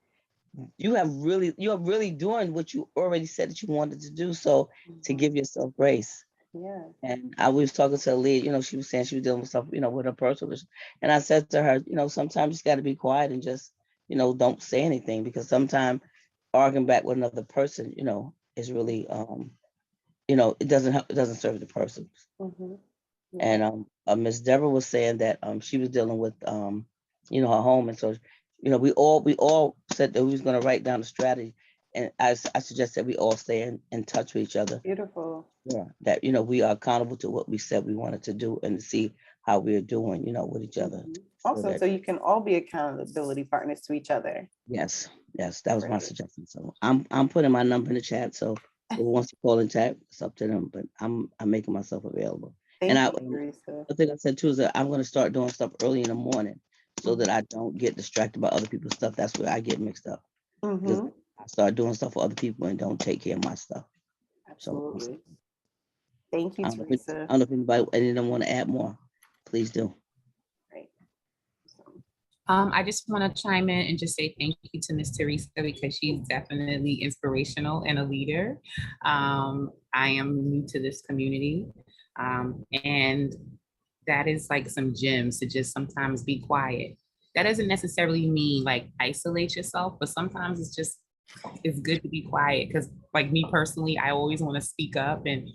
doing what you already said that you wanted to do. So to give yourself grace. Yeah. And I was talking to Leah, she was saying she was dealing with stuff, with her personal issue. And I said to her, sometimes you just got to be quiet and just, don't say anything, because sometimes arguing back with another person, is really, it doesn't help, it doesn't serve the person. Mm-hmm. Yeah. And Miss Deborah was saying that she was dealing with her home, and so we all said that we was going to write down the strategy, and I suggest that we all stay in touch with each other. Beautiful. Yeah, that we are accountable to what we said we wanted to do, and to see how we are doing, with each other. Mhm. So Awesome. that So you can all be accountability partners to each other. yes, that was my Great. suggestion. So I'm putting my number in the chat. So who wants to call in chat, it's up to them. But I'm making myself available. And Thank you, Teresa. I think I said too is that I'm going to start doing stuff early in the morning. so that I don't get distracted by other people's stuff. That's where I get mixed up. Because Mm-hmm. I start doing stuff for other people and don't take care of my stuff. So Absolutely. Thank you, I don't know if, Teresa. I don't know if any of them want to add more. Please do. Right. I just want to chime in and just say thank you to Miss Teresa because she's definitely inspirational and a leader. I am new to this community, and that is like some gems to just sometimes be quiet. That doesn't necessarily mean like isolate yourself, but sometimes it's good to be quiet because like me personally, I always want to speak up and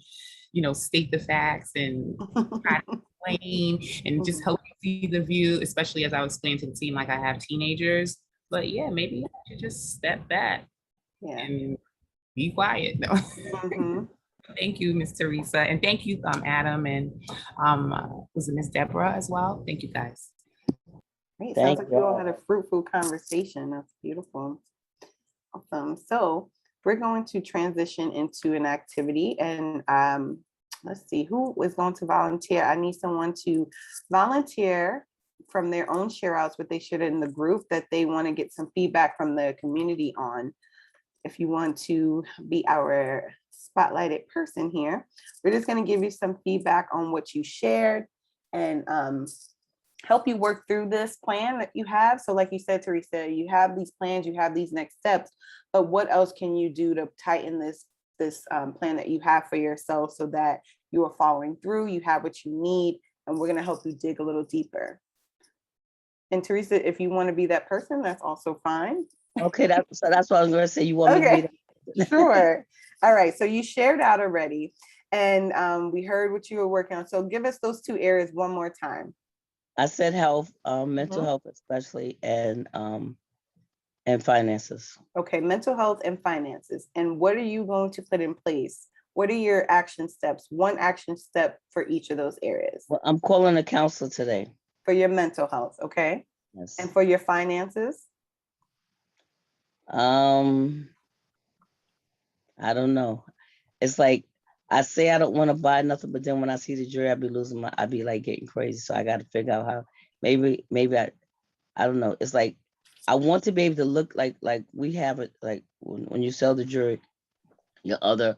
state the facts and try to explain and just help you see the view, especially as I was explaining to the team, like I have teenagers. But yeah, maybe I should just step back Yeah. and be quiet. No. Mm-hmm. Thank you, Miss Teresa. And thank you, Adam, and was it Miss Deborah as well? Thank you guys. Great. Thank Sounds like you all you. had a fruitful conversation. That's beautiful. Awesome. So we're going to transition into an activity, and let's see who is going to volunteer. I need someone to volunteer from their own share outs, what they shared in the group that they want to get some feedback from the community on. If you want to be our spotlighted person here, we're just going to give you some feedback on what you shared and help you work through this plan that you have. So like you said, Teresa, you have these plans, you have these next steps, but what else can you do to tighten this plan that you have for yourself so that you are following through, you have what you need, and we're going to help you dig a little deeper. And Teresa, if you want to be that person, that's also fine. Okay, that's what I was going to say. You want me to be that? Sure. All right. So you shared out already, and we heard what you were working on. So give us those two areas one more time. I said health, mental health especially, and finances. Okay, mental health and finances. And what are you going to put in place? What are your action steps? One action step for each of those areas. Well, I'm calling a counselor today. For your mental health, okay? Yes. And for your finances? I don't know. It's like I say I don't want to buy nothing, but then when I see the jury, I be like getting crazy. So I got to figure out how. Maybe I don't know. It's like I want to be able to look like we have it. Like when you sell the jury, your other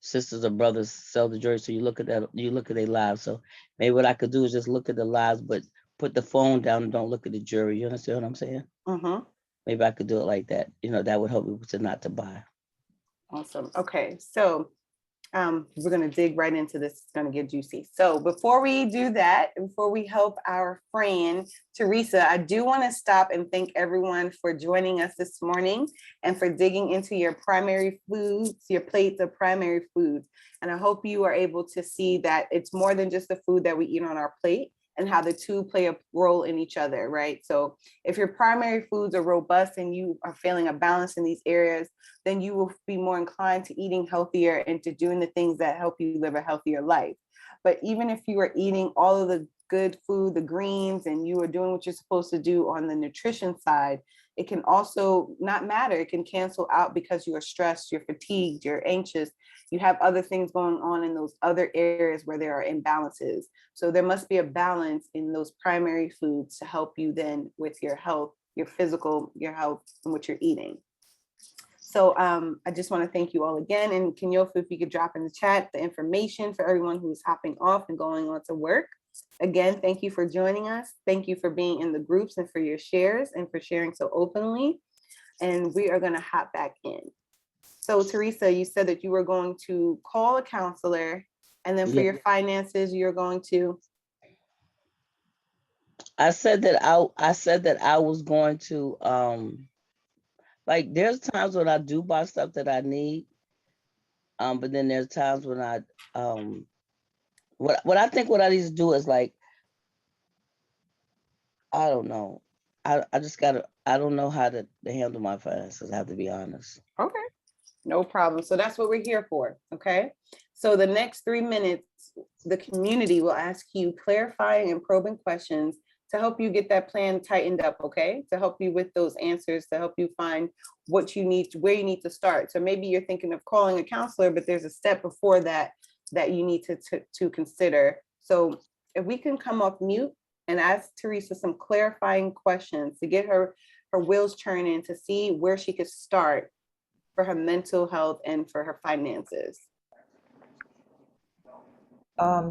sisters or brothers sell the jury. So you look at that. You look at their lives. So maybe what I could do is just look at the lives, but put the phone down and don't look at the jury. You understand what I'm saying? Mm-hmm. Maybe I could do it like that. That would help people to not to buy. Awesome. Okay, so we're going to dig right into this. It's going to get juicy. So before we do that, before we help our friend Teresa, I do want to stop and thank everyone for joining us this morning and for digging into your primary foods, your plates of primary foods. And I hope you are able to see that it's more than just the food that we eat on our plate and how the two play a role in each other, right? So if your primary foods are robust and you are feeling a balance in these areas, then you will be more inclined to eating healthier and to doing the things that help you live a healthier life. But even if you are eating all of the good food, the greens, and you are doing what you're supposed to do on the nutrition side, it can also not matter. It can cancel out because you are stressed, you're fatigued, you're anxious. You have other things going on in those other areas where there are imbalances. So there must be a balance in those primary foods to help you then with your health, your physical, your health, and what you're eating. So I just want to thank you all again. And Kenyofu, if you could drop in the chat the information for everyone who's hopping off and going on to work. Again, thank you for joining us. Thank you for being in the groups and for your shares and for sharing so openly. And we are going to hop back in. So Teresa, you said that you were going to call a counselor, and then for your finances, you're going to. I said that I was going to like there's times when I do buy stuff that I need, but then there's times when I what I think what I need to do is like I don't know. I don't know how to handle my finances, I have to be honest. Okay, no problem. So that's what we're here for, okay? So the next 3 minutes, the community will ask you clarifying and probing questions to help you get that plan tightened up, okay? To help you with those answers, to help you find what you need, where you need to start. So maybe you're thinking of calling a counselor, but there's a step before that that you need to consider. So if we can come off mute and ask Teresa some clarifying questions to get her wheels turning to see where she could start for her mental health and for her finances.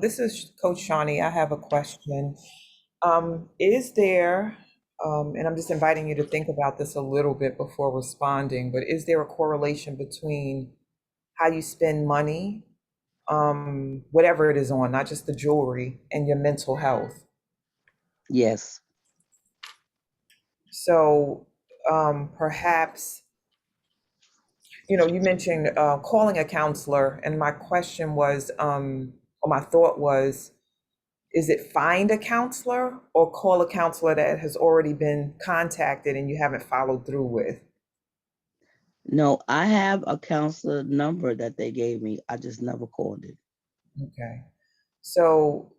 This is Coach Shawnee. I have a question. Is there, and I'm just inviting you to think about this a little bit before responding, but is there a correlation between how you spend money, whatever it is on, not just the jewelry, and your mental health? Yes. So perhaps, you mentioned calling a counselor, and my question was, or my thought was, is it find a counselor or call a counselor that has already been contacted and you haven't followed through with? No, I have a counselor number that they gave me. I just never called it. Okay. So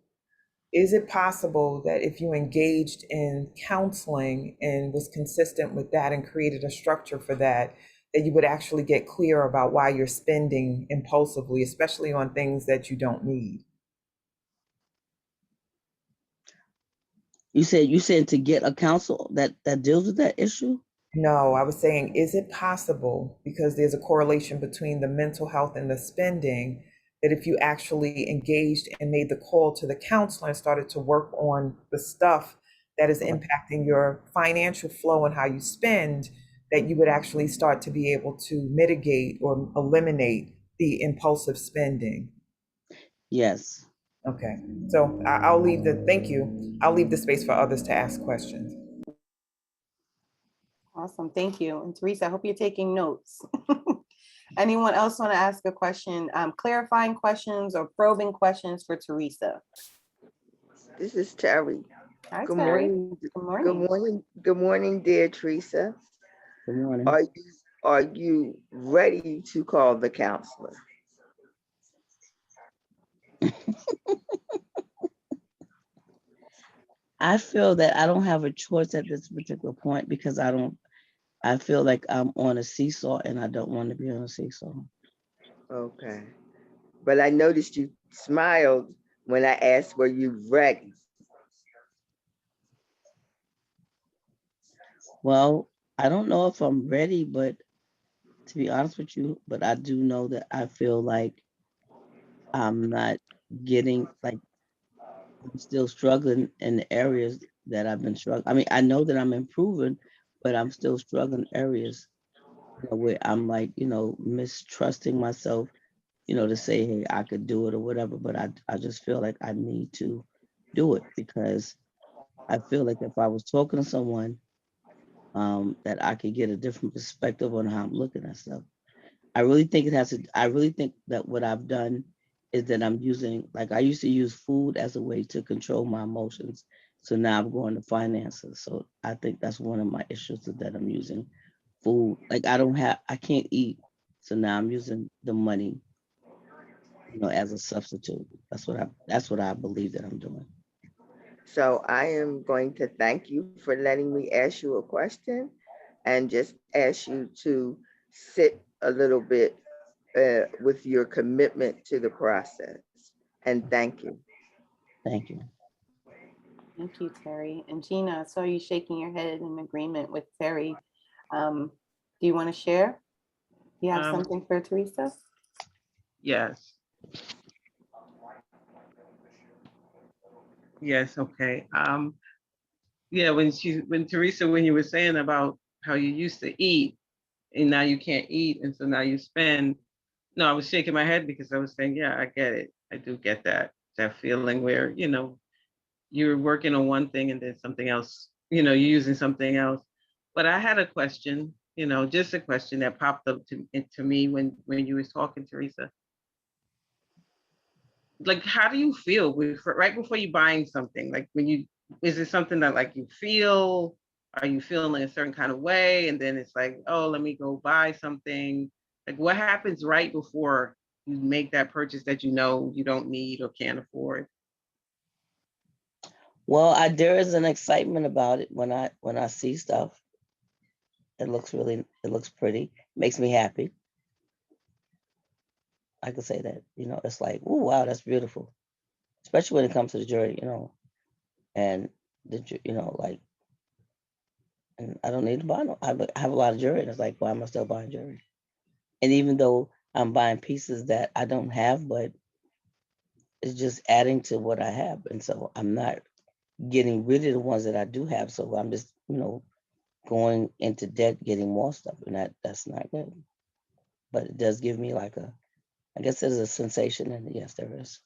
is it possible that if you engaged in counseling and was consistent with that and created a structure for that, that you would actually get clear about why you're spending impulsively, especially on things that you don't need? You said to get a counsel that deals with that issue? No, I was saying, is it possible, because there's a correlation between the mental health and the spending, that if you actually engaged and made the call to the counselor and started to work on the stuff that is impacting your financial flow and how you spend, that you would actually start to be able to mitigate or eliminate the impulsive spending? Yes. Okay, so thank you. I'll leave the space for others to ask questions. Awesome, thank you. And Teresa, I hope you're taking notes. Anyone else want to ask a question, clarifying questions or probing questions for Teresa? This is Terry. Hi, Good Terry. morning. Good Good morning. morning. Good morning, dear Teresa. Good morning. Are you ready to call the counselor? I feel that I don't have a choice at this particular point because I feel like I'm on a seesaw and I don't want to be on a seesaw. Okay. But I noticed you smiled when I asked, were you ready? Well, I don't know if I'm ready, but to be honest with you, but I do know that I feel like I'm not getting, like, I'm still struggling in the areas that I've been struggling. I mean, I know that I'm improving, but I'm still struggling in areas, where I'm like, mistrusting myself, to say, hey, I could do it or whatever. But I just feel like I need to do it because I feel like if I was talking to someone, that I could get a different perspective on how I'm looking at stuff. I really think that what I've done is that I'm using, like, I used to use food as a way to control my emotions. So now I'm going to finances. So I think that's one of my issues, is that I'm using food. Like, I can't eat. So now I'm using the money, as a substitute. That's what I believe that I'm doing. So I am going to thank you for letting me ask you a question and just ask you to sit a little bit with your commitment to the process. And thank you. Thank you. Thank you, Terry. And Gina, I saw you shaking your head in agreement with Terry. Do you want to share? You have something for Teresa? Yes. Yes, okay. Yeah, when Teresa, when you were saying about how you used to eat and now you can't eat, and so now you spend. No, I was shaking my head because I was saying, yeah, I get it. I do get that feeling where, you're working on one thing and then something else, you're using something else. But I had a question, just a question that popped up to me when you was talking, Teresa. Like, how do you feel right before you buying something? Like, is it something that, like, you feel, are you feeling a certain kind of way? And then it's like, oh, let me go buy something. Like, what happens right before you make that purchase that you know you don't need or can't afford? Well, there is an excitement about it when I see stuff. It looks pretty, makes me happy. I could say that, it's like, oh, wow, that's beautiful. Especially when it comes to the jewelry, and you know, like, and I don't need to buy no. I have a lot of jewelry, and it's like, why am I still buying jewelry? And even though I'm buying pieces that I don't have, but it's just adding to what I have, and so I'm not getting rid of the ones that I do have. So I'm just, you know, going into debt, getting more stuff, and that's not good. But it does give me like I guess there's a sensation, and yes, there is.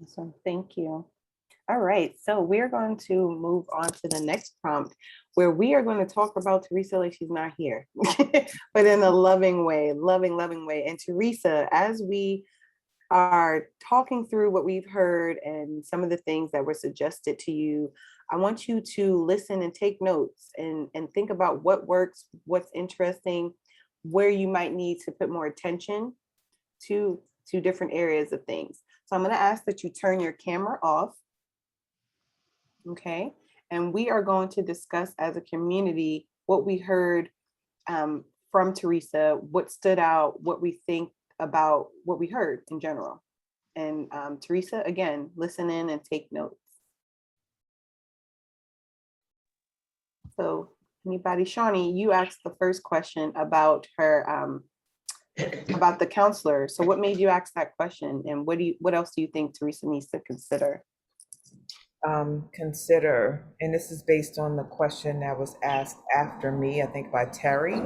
Awesome. Thank you. All right, so we're going to move on to the next prompt where we are going to talk about Teresa like she's not here, but in a loving way, loving way. And Teresa, as we are talking through what we've heard and some of the things that were suggested to you, I want you to listen and take notes and think about what works, what's interesting, where you might need to put more attention to different areas of things. So I'm going to ask that you turn your camera off. Okay, and we are going to discuss as a community what we heard from Teresa, what stood out, what we think about what we heard in general. And Teresa, again, listen in and take notes. So anybody, Shawnee, you asked the first question about her, about the counselor. So what made you ask that question? And what else do you think Teresa needs to consider? Consider, and this is based on the question that was asked after me, I think by Terry,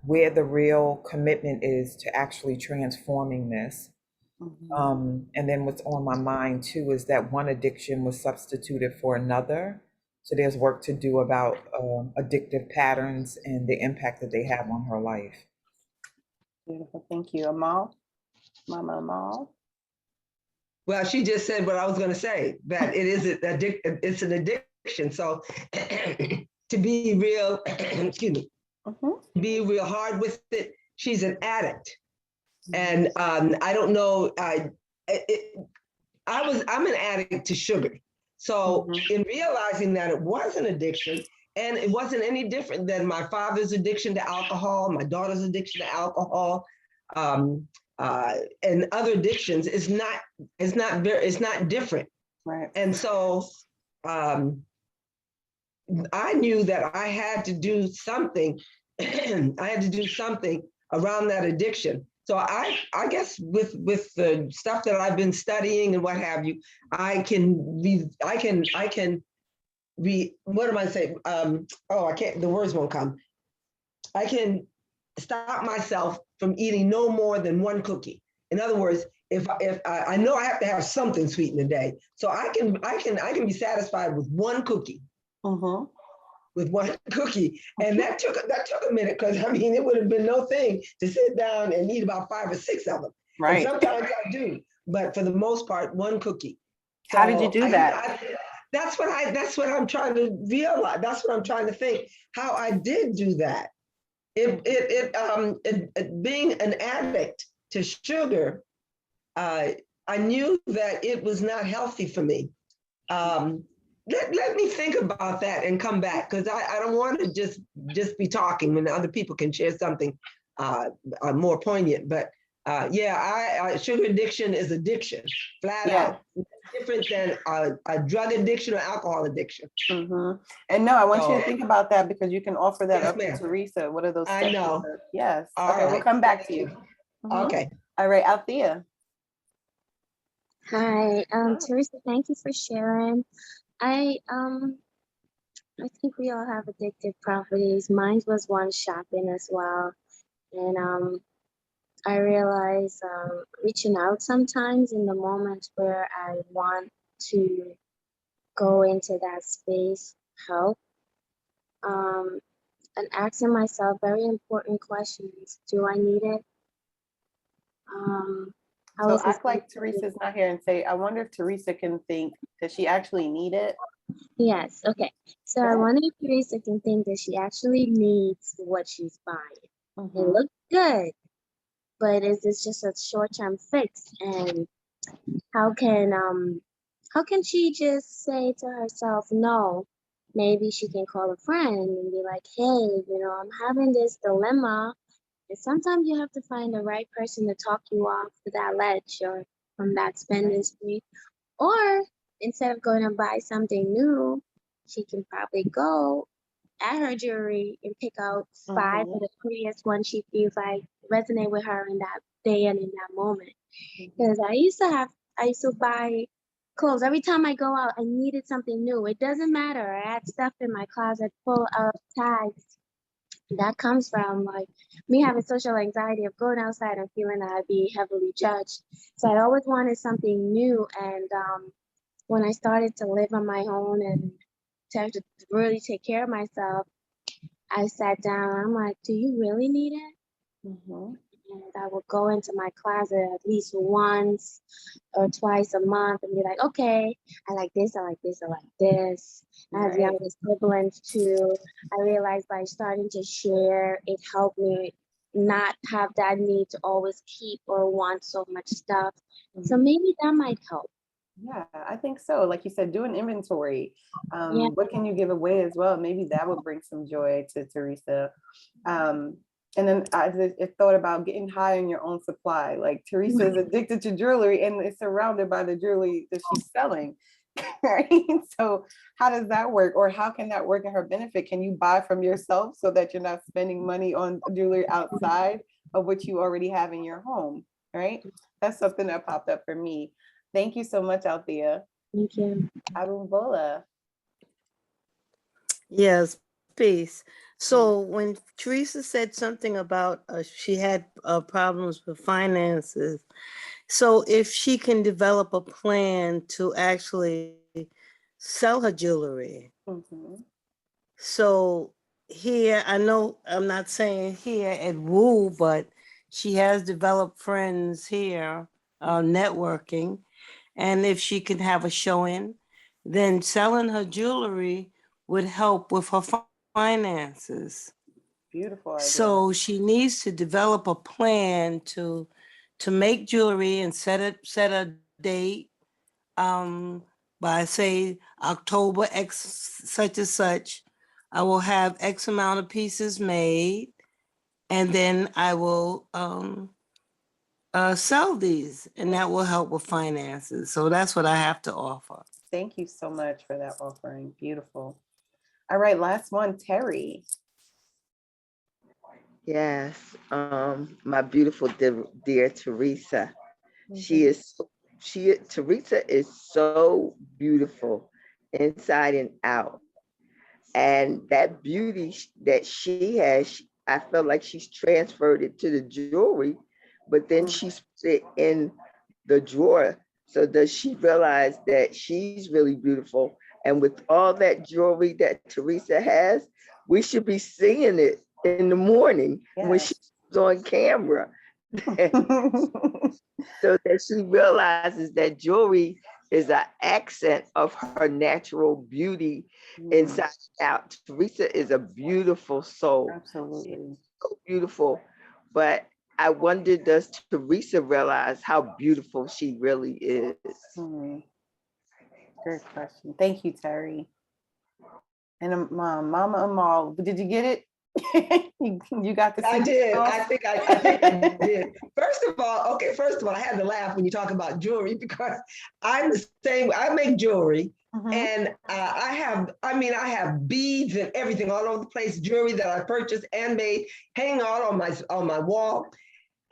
where the real commitment is to actually transforming this. And then what's on my mind too is that one addiction was substituted for another. So there's work to do about addictive patterns and the impact that they have on her life. Beautiful, thank you. Amal, Mama Amal. Well, she just said what I was going to say, that it is it's an addiction. So to be real, excuse me, to be real hard with it, she's an addict. And I don't know, I'm an addict to sugar. So in realizing that it was an addiction, and it wasn't any different than my father's addiction to alcohol, my daughter's addiction to alcohol, and other addictions, is not different. Right. And so I knew that I had to do something. I had to do something around that addiction. So I guess with the stuff that I've been studying and what have you, I can what am I saying? I can't, the words won't come. I can stop myself from eating no more than one cookie. In other words, if I know I have to have something sweet in the day, so I can be satisfied with one cookie. With one cookie. And that took a minute, because I mean, it would have been no thing to sit down and eat about 5 or 6 of them. Right. And sometimes I do, but for the most part, one cookie. So how did you do that? That's what I'm trying to realize. That's what I'm trying to think, how I did do that. Being an addict to sugar, I knew that it was not healthy for me. Let me think about that and come back, because I don't want to just be talking when other people can share something more poignant. But sugar addiction is addiction, flat out. Different than a drug addiction or alcohol addiction. And no, I want you to think about that, because you can offer that up to Teresa. What are those steps? I know. Yes. All okay, right. We'll come back to you. Okay. All right, Althea. Hi, Teresa, thank you for sharing. I think we all have addictive properties. Mine was one, shopping as well. And I realize reaching out sometimes in the moments where I want to go into that space help. And asking myself very important questions. Do I need it? So act like Teresa's not here and say, I wonder if Teresa can think, does she actually need it? Yes, okay. So I wonder if Teresa can think that she actually needs what she's buying. It looks good, but is this just a short-term fix? And how can she just say to herself, no? Maybe she can call a friend and be like, hey, I'm having this dilemma. And sometimes you have to find the right person to talk you off of that ledge or from that spending spree. Or instead of going to buy something new, she can probably go at her jewelry and pick out 5 of the prettiest ones she feels like resonate with her in that day and in that moment. Because I used to buy clothes every time I go out. I needed something new. It doesn't matter. I had stuff in my closet full of tags. That comes from like me having social anxiety of going outside and feeling that I'd be heavily judged. So I always wanted something new. And when I started to live on my own and to really take care of myself, I sat down. I'm like, do you really need it? And I would go into my closet at least once or twice a month and be like, okay, I like this, I like this, I like this. I have younger siblings too. I realized by starting to share, it helped me not have that need to always keep or want so much stuff. So maybe that might help. Yeah, I think so. Like you said, do an inventory. Yeah. What can you give away as well? Maybe that would bring some joy to Teresa. And then I thought about getting high on your own supply. Like Teresa is addicted to jewelry and is surrounded by the jewelry that she's selling. Right? So how does that work? Or how can that work in her benefit? Can you buy from yourself so that you're not spending money on jewelry outside of what you already have in your home? Right? That's something that popped up for me. Thank you so much, Althea. Thank you. Abumbola. Yes, peace. So when Teresa said something about she had problems with finances, so if she can develop a plan to actually sell her jewelry. So here, I know I'm not saying here at Woo, but she has developed friends here, networking. And if she can have a showing, then selling her jewelry would help with her finances. Beautiful idea. So she needs to develop a plan to make jewelry and set a date by say October X such and such. I will have X amount of pieces made, and then I will sell these, and that will help with finances. So that's what I have to offer. Thank you so much for that offering. Beautiful. All right, last one, Terry. Yes, my beautiful dear Teresa. Teresa is so beautiful inside and out. And that beauty that she has, I felt like she's transferred it to the jewelry, but then she's put it in the drawer. So does she realize that she's really beautiful? And with all that jewelry that Teresa has, we should be seeing it in the morning when she's on camera. So that she realizes that jewelry is an accent of her natural beauty inside out. Teresa is a beautiful soul. Absolutely. So beautiful. But I wonder, does Teresa realize how beautiful she really is? Great question. Thank you, Terry. And Mama Amal, did you get it? You got the I did. sauce? I think I did. First of all, I had to laugh when you talk about jewelry because I'm the same. I make jewelry, and I have beads and everything all over the place. Jewelry that I purchased and made, hanging on my wall.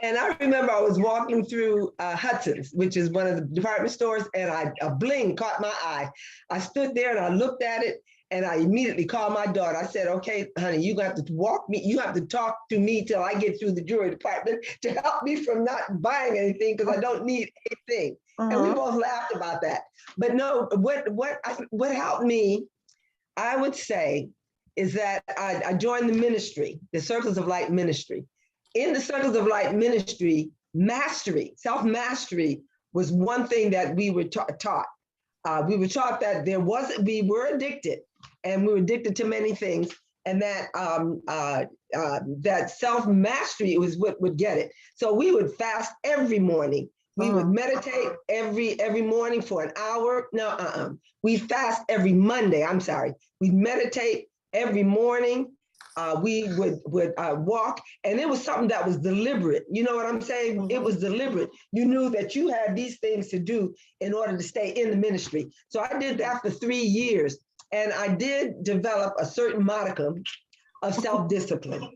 And I remember I was walking through Hudson's, which is one of the department stores, and a bling caught my eye. I stood there and I looked at it. And I immediately called my daughter. I said, okay, honey, you have to walk me. You have to talk to me till I get through the jewelry department to help me from not buying anything because I don't need anything. And we both laughed about that. But no, what helped me, I would say, is that I joined the ministry, the Circles of Light ministry. In the Circles of Light ministry, mastery, self-mastery was one thing that we were taught. We were taught that we were addicted. And we were addicted to many things, and that that self-mastery was what would get it. So we would fast every morning. We would meditate every morning for an hour. No, we fast every Monday. I'm sorry. We meditate every morning, We would walk, and it was something that was deliberate. You know what I'm saying? It was deliberate. You knew that you had these things to do in order to stay in the ministry. So I did that for 3 years, and I did develop a certain modicum of self-discipline.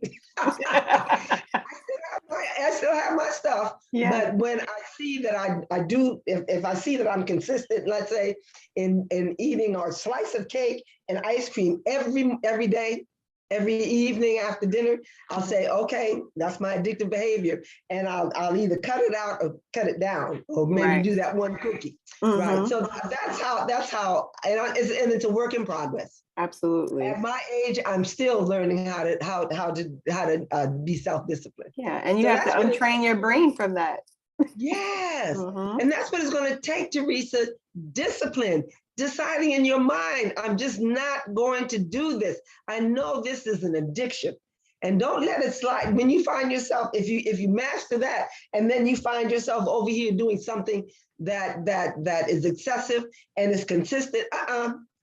I still have my stuff, but when I see that I do, if I see that I'm consistent, let's say in eating a slice of cake and ice cream every day, every evening after dinner, I'll say, okay, that's my addictive behavior, and I'll either cut it out or cut it down, or maybe do that one cookie, right? So that's how, and it's a work in progress. Absolutely. At my age, I'm still learning how to be self-disciplined. Yeah, and you have to untrain your brain from that. Yes, and that's what it's going to take, Teresa. Discipline, deciding in your mind, I'm just not going to do this. I know this is an addiction, and don't let it slide. When you find yourself, if you master that, and then you find yourself over here doing something that is excessive and is consistent,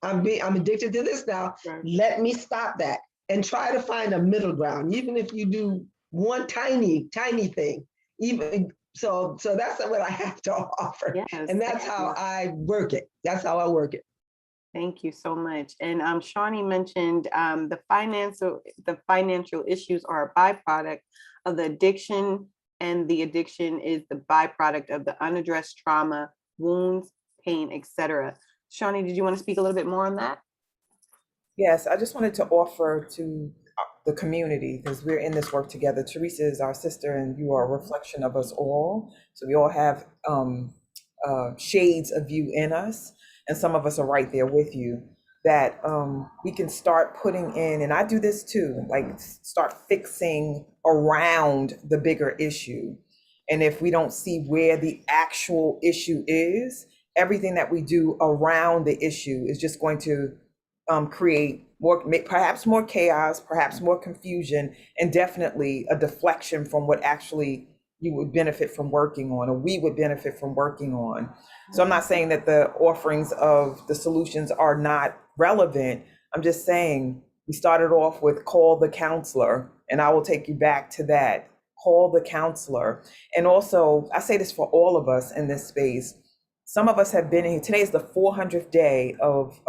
I'm addicted to this now. Right. Let me stop that and try to find a middle ground, even if you do one tiny thing. Even so that's what I have to offer. Yes, and that's how I work it. That's how I work it. Thank you so much. And Shawnee mentioned the financial issues are a byproduct of the addiction, and the addiction is the byproduct of the unaddressed trauma, wounds, pain, etc. Shawnee, did you want to speak a little bit more on that? Yes, I just wanted to offer to the community, because we're in this work together. Teresa is our sister, and you are a reflection of us all. So we all have shades of you in us, and some of us are right there with you, that we can start putting in, and I do this too, like start fixing around the bigger issue. And if we don't see where the actual issue is, everything that we do around the issue is just going to create perhaps more chaos, perhaps more confusion, and definitely a deflection from what actually you would benefit from working on, or we would benefit from working on. So I'm not saying that the offerings of the solutions are not relevant. I'm just saying we started off with call the counselor, and I will take you back to that. Call the counselor. And also, I say this for all of us in this space. Some of us have been in. Today is the 400th day of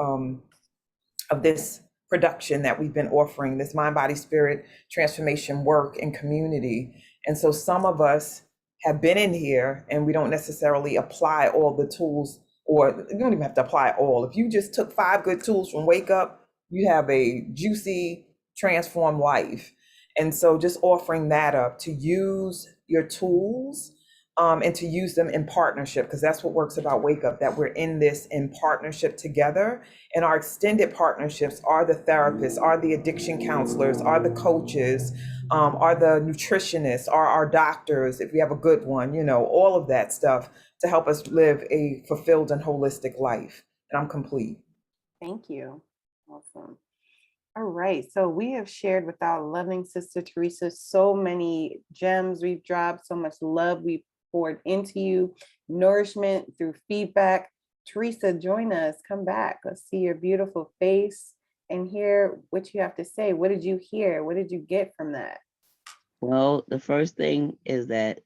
this production that we've been offering, this mind, body, spirit transformation work and community. And so some of us have been in here, and we don't necessarily apply all the tools, or you don't even have to apply all. If you just took 5 good tools from Wake Up, you have a juicy, transformed life. And so just offering that up, to use your tools and to use them in partnership, because that's what works about Wake Up, that we're in this in partnership together. And our extended partnerships are the therapists, are the addiction counselors, are the coaches, are the nutritionists, are our doctors, if we have a good one, all of that stuff to help us live a fulfilled and holistic life. And I'm complete. Thank you. Awesome. All right, so we have shared with our loving sister Teresa so many gems we've dropped, so much love we've poured into you, nourishment through feedback. Teresa, join us, come back. Let's see your beautiful face and hear what you have to say. What did you hear? What did you get from that? Well, the first thing is that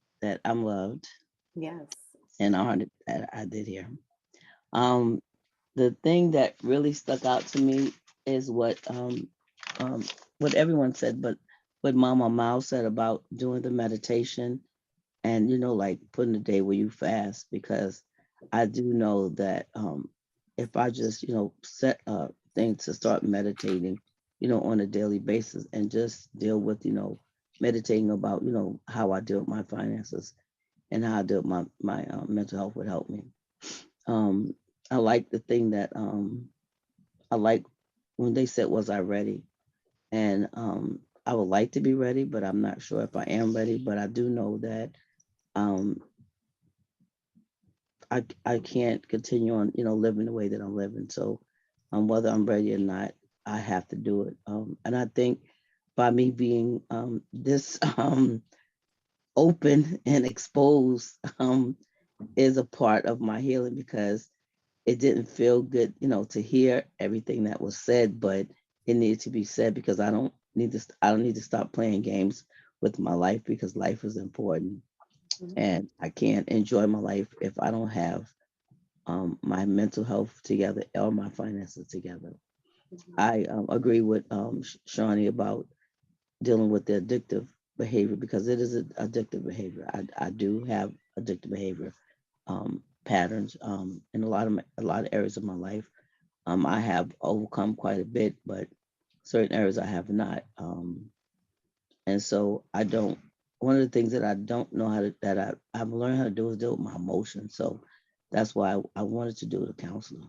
I'm loved. Yes. And honored that I did hear. The thing that really stuck out to me is what everyone said, but what Mama Mao said about doing the meditation, and like putting a day where you fast, because I do know that if I just set a thing to start meditating on a daily basis, and just deal with meditating about how I deal with my finances and how I deal with my mental health, would help me. I like the thing that I like when they said, was I ready? And I would like to be ready, but I'm not sure if I am ready. But I do know that I can't continue on living the way that I'm living. So whether I'm ready or not, I have to do it. And I think by me being this open and exposed is a part of my healing, because it didn't feel good, to hear everything that was said, but it needed to be said, because I don't I don't need to stop playing games with my life because life is important, and I can't enjoy my life if I don't have my mental health together or my finances together. I agree with Shawnee about dealing with the addictive behavior because it is an addictive behavior. I do have addictive behavior patterns in a lot of areas of my life. I have overcome quite a bit, but certain areas I have not. And so I don't. One of the things that I don't know how to I've learned how to do is deal with my emotions. So that's why I wanted to do the counselor.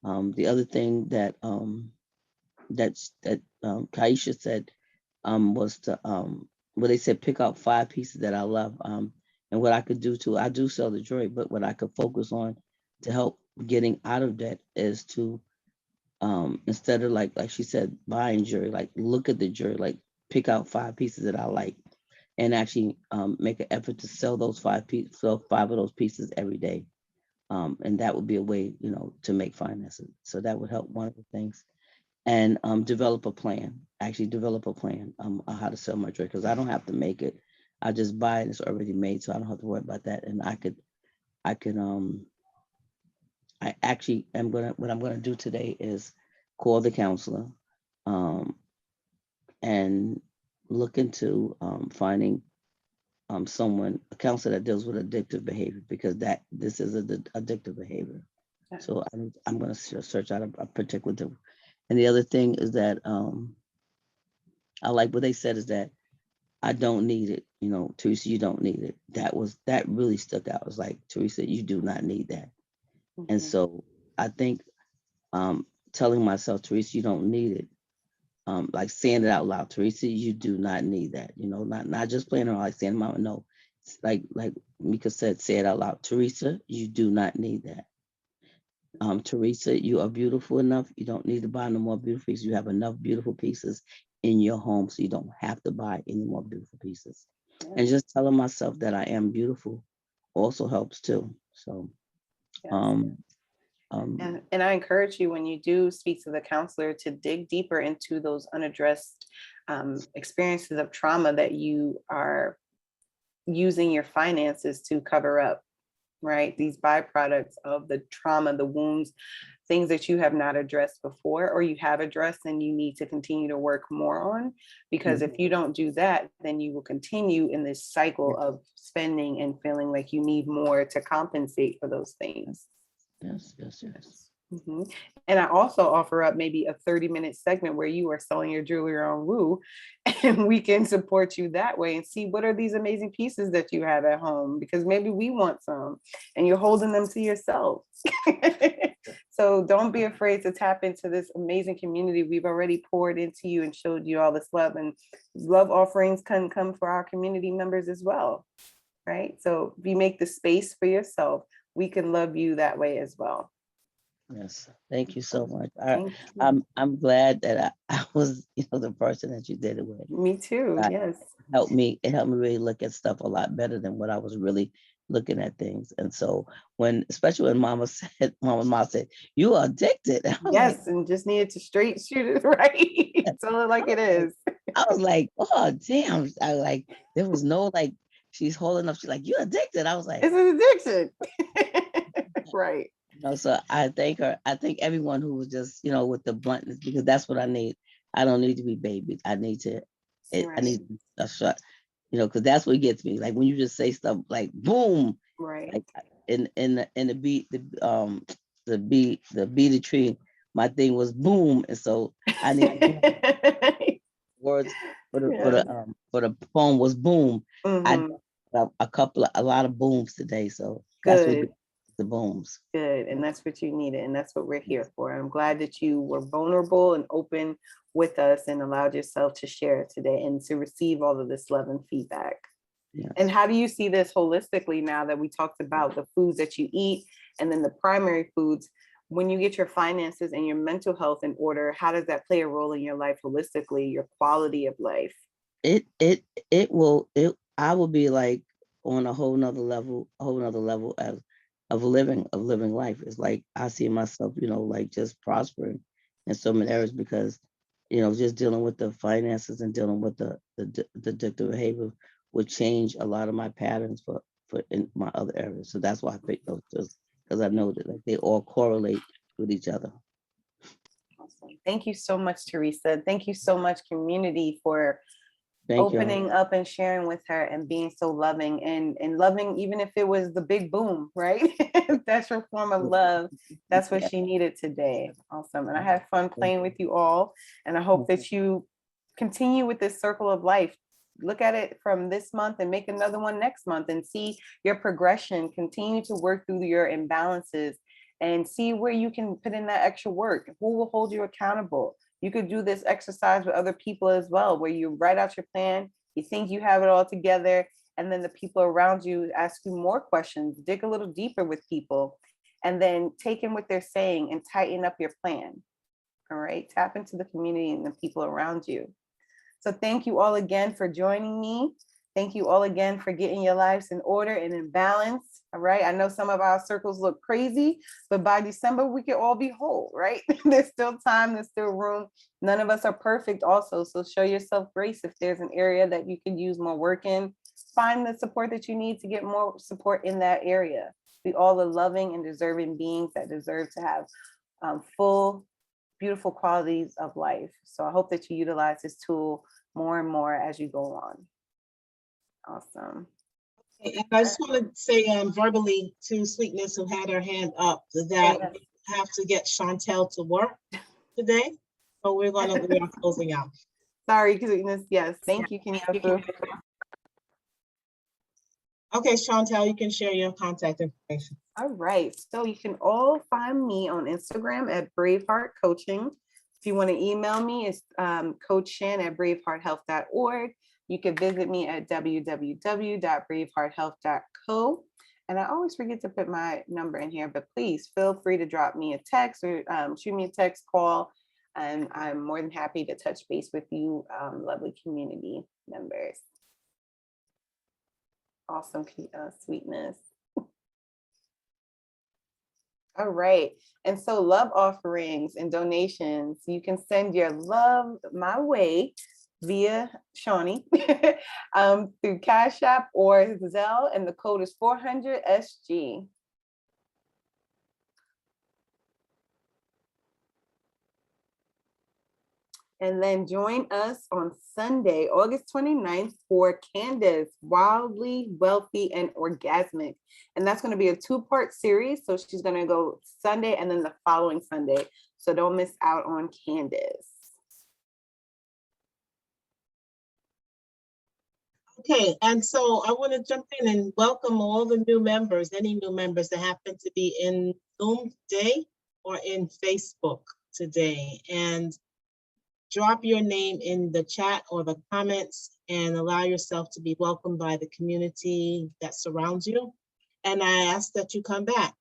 The other thing that Kaisha said was to well they said pick out 5 pieces that I love and what I could do too. I do sell the jewelry, but what I could focus on to help getting out of that is to instead of like she said buying jewelry, like look at the jewelry, like pick out 5 pieces that I like and actually make an effort to sell those 5 pieces, sell 5 of those pieces every day. And that would be a way, to make finances. So that would help one of the things. And develop a plan. Actually, develop a plan on how to sell my jewelry because I don't have to make it. I just buy it; it's already made, so I don't have to worry about that. And I actually am what I'm gonna do today is call the counselor, um, and look into finding a counselor that deals with addictive behavior because this is addictive behavior. So I'm going to search out a particular. And the other thing is that I like what they said is that I don't need it. Teresa, you don't need it. That really stuck out. It was like, Teresa, you do not need that. And so I think telling myself, Teresa, you don't need it. Like saying it out loud, Teresa, you do not need that. Not just playing around like saying, Mama, no. It's like Mika said, say it out loud. Teresa, you do not need that. Teresa, you are beautiful enough. You don't need to buy no more beautiful pieces. You have enough beautiful pieces in your home, so you don't have to buy any more beautiful pieces. And just telling myself that I am beautiful also helps too. So, um, and I encourage you when you do speak to the counselor to dig deeper into those unaddressed experiences of trauma that you are using your finances to cover up, right? These byproducts of the trauma, the wounds, things that you have not addressed before or you have addressed and you need to continue to work more on. Because if you don't do that, then you will continue in this cycle of spending and feeling like you need more to compensate for those things. Yes. And I also offer up maybe a 30-minute segment where you are selling your jewelry on Woo, and we can support you that way and see what are these amazing pieces that you have at home, because maybe we want some and you're holding them to yourself. So don't be afraid to tap into this amazing community. We've already poured into you and showed you all this love, and love offerings can come for our community members as well, right? So if you make the space for yourself, we can love you that way as well. Yes, thank you so much. Thank you. I'm glad that I was, the person that you did it with. Me too. Yes. It helped me really look at stuff a lot better than what I was really looking at things. And so especially when Mama said, you are addicted. I was Yes, and just needed to straight shoot it right. Tell it like it is. I was like, oh damn. I like there was no like she's holding up, she's like, you're addicted. I was like, It's an addiction. Right. So I thank her. I thank everyone who was just, with the bluntness because that's what I need. I don't need to be babied. I need I need a shot, because that's what gets me. Like when you just say stuff like boom, right? Like in the beat, the beat tree, my thing was boom, and so I need words for the poem was boom. I a lot of booms today, so that's what the booms. Good. And that's what you needed. And that's what we're here for. I'm glad that you were vulnerable and open with us and allowed yourself to share today and to receive all of this love and feedback. Yes. And how do you see this holistically now that we talked about the foods that you eat and then the primary foods? When you get your finances and your mental health in order, how does that play a role in your life holistically, your quality of life? I will be like on a whole nother level of living life. It's like I see myself, like just prospering in so many areas because, just dealing with the finances and dealing with the addictive behavior would change a lot of my patterns for in my other areas. So that's why I picked those two, because I know that like, they all correlate with each other. Awesome. Thank you so much, Teresa. Thank you so much, community, for Thank you. opening up and sharing with her and being so loving and loving, even if it was the big boom, right? That's your form of love. That's what she needed today. Awesome. And I had fun playing with you all. And I hope that you continue with this circle of life. Look at it from this month and make another one next month and see your progression. Continue to work through your imbalances and see where you can put in that extra work. Who will hold you accountable? You could do this exercise with other people as well, where you write out your plan, you think you have it all together, and then the people around you ask you more questions, dig a little deeper with people, and then take in what they're saying and tighten up your plan. All right, tap into the community and the people around you. So thank you all again for joining me. Thank you all again for getting your lives in order and in balance. All right. I know some of our circles look crazy, but by December, we can all be whole, right? There's still time, there's still room. None of us are perfect also. So show yourself grace if there's an area that you can use more work in. Find the support that you need to get more support in that area. We all are loving and deserving beings that deserve to have full, beautiful qualities of life. So I hope that you utilize this tool more and more as you go on. Awesome. And I just want to say verbally to Sweetness, who had her hand up, that we have to get Shantel to work today. So we are closing out. Sorry, Sweetness. Yes, thank you. Can you go through? Okay, Shantel, you can share your contact information. All right. So you can all find me on Instagram at Braveheart Coaching. If you want to email me, it's coachshan@bravehearthealth.org. You can visit me at www.bravehearthealth.co. And I always forget to put my number in here, but please feel free to drop me a text or shoot me a text, call, and I'm more than happy to touch base with you, lovely community members. Awesome, Sweetness. All right. And so love offerings and donations, you can send your love my way via Shawnee through Cash App or Zelle, and the code is 400SG. And then join us on Sunday, August 29th for Candace, Wildly Wealthy and Orgasmic. And that's going to be a 2-part series. So she's going to go Sunday and then the following Sunday. So don't miss out on Candace. Okay, and so I want to jump in and welcome all the new members, any new members that happen to be in Zoom today or in Facebook today. And drop your name in the chat or the comments and allow yourself to be welcomed by the community that surrounds you. And I ask that you come back.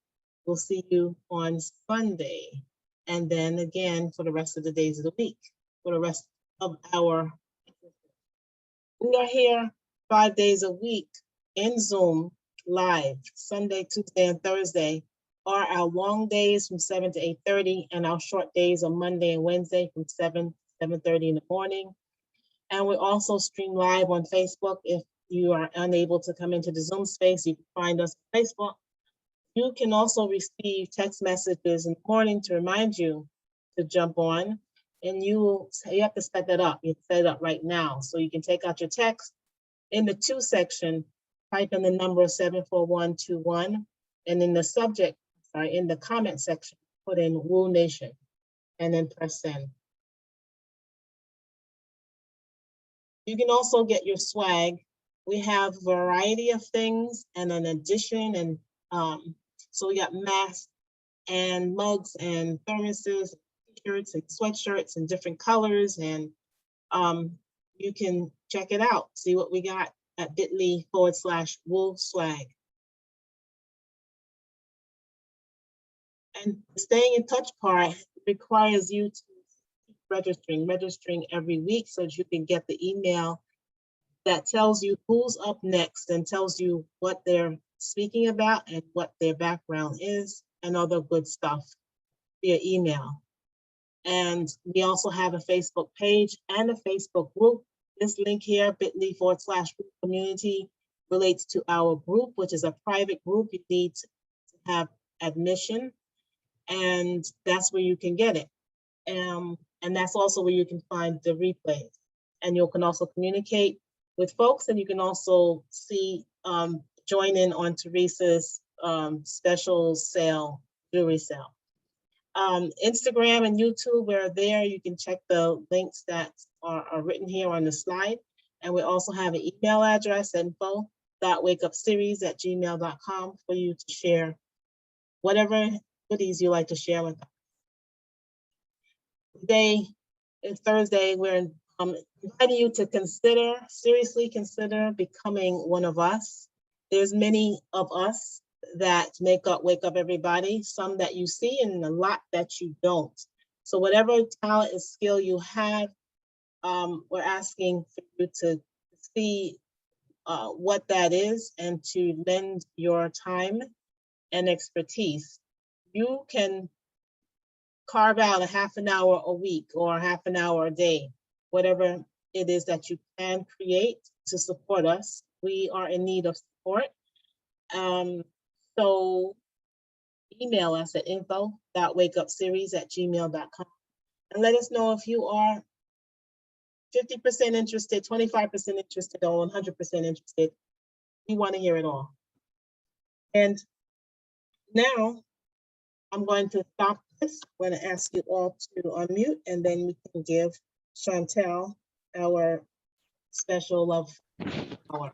We'll see you on Sunday. And then again for the rest of the days of the week, for the rest of our, we are here 5 days a week in Zoom live. Sunday, Tuesday, and Thursday are our long days from 7 to 8:30, and our short days on Monday and Wednesday from 7 to 7:30 in the morning. And we also stream live on Facebook. If you are unable to come into the Zoom space, you can find us on Facebook. You can also receive text messages in the morning to remind you to jump on, and you have to set that up. You set it up right now. So you can take out your text. In the to section, type in the number 74121, and in the subject, in the comment section, put in Woo Nation, and then press send. You can also get your swag. We have a variety of things and an addition, and so we got masks and mugs and thermoses, t-shirts and sweatshirts in different colors, and you can check it out, see what we got at bit.ly/Woo Swag. And the staying in touch part requires you to keep registering every week so that you can get the email that tells you who's up next and tells you what they're speaking about and what their background is and other good stuff via email. And we also have a Facebook page and a Facebook group. This link here, bit.ly/community, relates to our group, which is a private group. You need to have admission, and that's where you can get it. And that's also where you can find the replays. And you can also communicate with folks, and you can also see, join in on Teresa's special sale, jewelry sale. Instagram and YouTube, we're there. You can check the links that are written here on the slide. And we also have an email address, info.wakeupseries@gmail.com, for you to share whatever goodies you like to share with us. Today is Thursday. We're inviting you to seriously consider becoming one of us. There's many of us that make up Wake Up Everybody, some that you see and a lot that you don't. So whatever talent and skill you have, we're asking for you to see what that is and to lend your time and expertise. You can carve out a half an hour a week or a half an hour a day, whatever it is that you can create to support us. We are in need of support. So email us at info.wakeupseries@gmail.com and let us know if you are 50% interested, 25% interested, or 100% interested. We want to hear it all. And now I'm going to stop this. I'm going to ask you all to unmute, and then we can give Shantel our special love hour.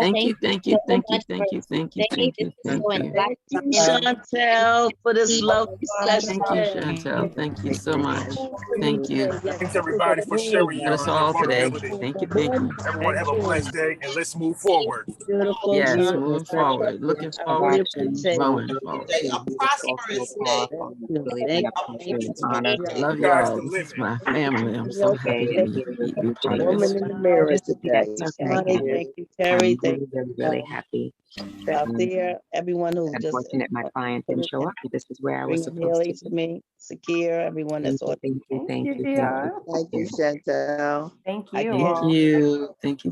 Thank you, thank you, thank you, thank you, thank you, thank you, thank you. Thank you, Shantel, for this lovely session. Thank you, Shantel. Thank you so much. Thank you. Thanks everybody for sharing Got your us all today. vulnerability. Thank you, thank you. Everyone have a blessed day and let's move forward. Beautiful, Yes, beautiful. moving forward, looking I forward really to appreciate growing it. forward. A prosperous day. Thank you. Love You guys y'all. This is delivered. my family. I'm so happy to be a part of this. Woman in the mirror today. Money, thank you, Terry. Thank you. Really happy. Althea, everyone who just Unfortunate my client didn't show up, but this is where I was bring supposed Haley to to be. me, Sakir, everyone Thank that's you, on. thank you, thank you, thank DR. you. Thank you, Chantel. Thank I you can't Thank all. you. Thank you.